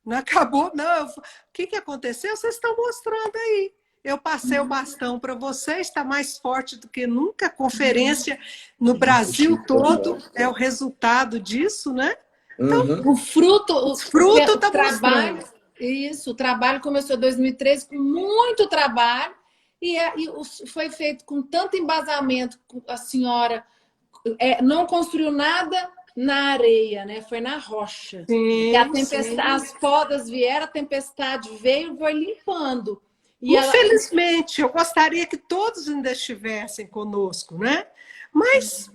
Speaker 5: Não acabou não. O que aconteceu? Vocês estão mostrando aí. Eu passei o bastão para vocês, está mais forte do que nunca. A conferência no Brasil todo é o resultado disso, né?
Speaker 3: Então, o fruto
Speaker 5: está
Speaker 3: trabalho. Isso, o trabalho começou em 2013 com muito trabalho e foi feito com tanto embasamento. A senhora não construiu nada na areia, né? Foi na rocha.
Speaker 5: Sim,
Speaker 3: e a tempestade, as podas vieram, a tempestade veio e foi limpando.
Speaker 5: Infelizmente, eu gostaria que todos ainda estivessem conosco, né? Mas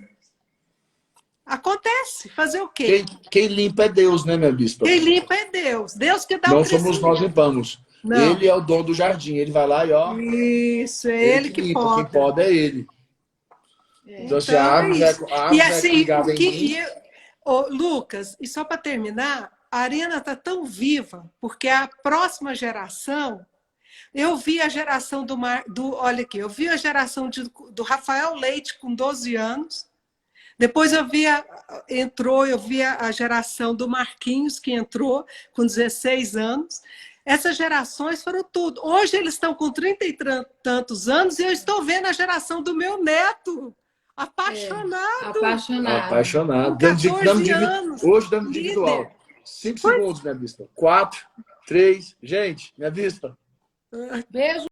Speaker 5: acontece, fazer o quê?
Speaker 2: Quem limpa é Deus, né, minha bispa?
Speaker 5: Quem limpa é Deus. Deus que dá
Speaker 2: o crescimento. Não somos nós limpamos.
Speaker 5: Não.
Speaker 2: Ele é o dono do jardim, ele vai lá e ó.
Speaker 5: Isso, é ele que
Speaker 2: limpa.
Speaker 5: pode.
Speaker 2: Quem pode é ele. Então, assim, a árvore
Speaker 5: E
Speaker 2: é
Speaker 5: assim,
Speaker 2: ligada em mim.
Speaker 5: Ô, Lucas, e só para terminar, a Arena está tão viva, porque a próxima geração, eu vi a geração olha aqui, eu vi a geração do Rafael Leite com 12 anos, depois eu vi a geração do Marquinhos, que entrou com 16 anos. Essas gerações foram tudo. Hoje eles estão com 30 e tantos anos e eu estou vendo a geração do meu neto. Apaixonado.
Speaker 2: Apaixonado.
Speaker 5: Com 14 anos.
Speaker 2: Hoje dando individual.
Speaker 5: Líder.
Speaker 2: 5 segundos, minha vista. 4, 3. Gente, minha vista.
Speaker 3: Beijo.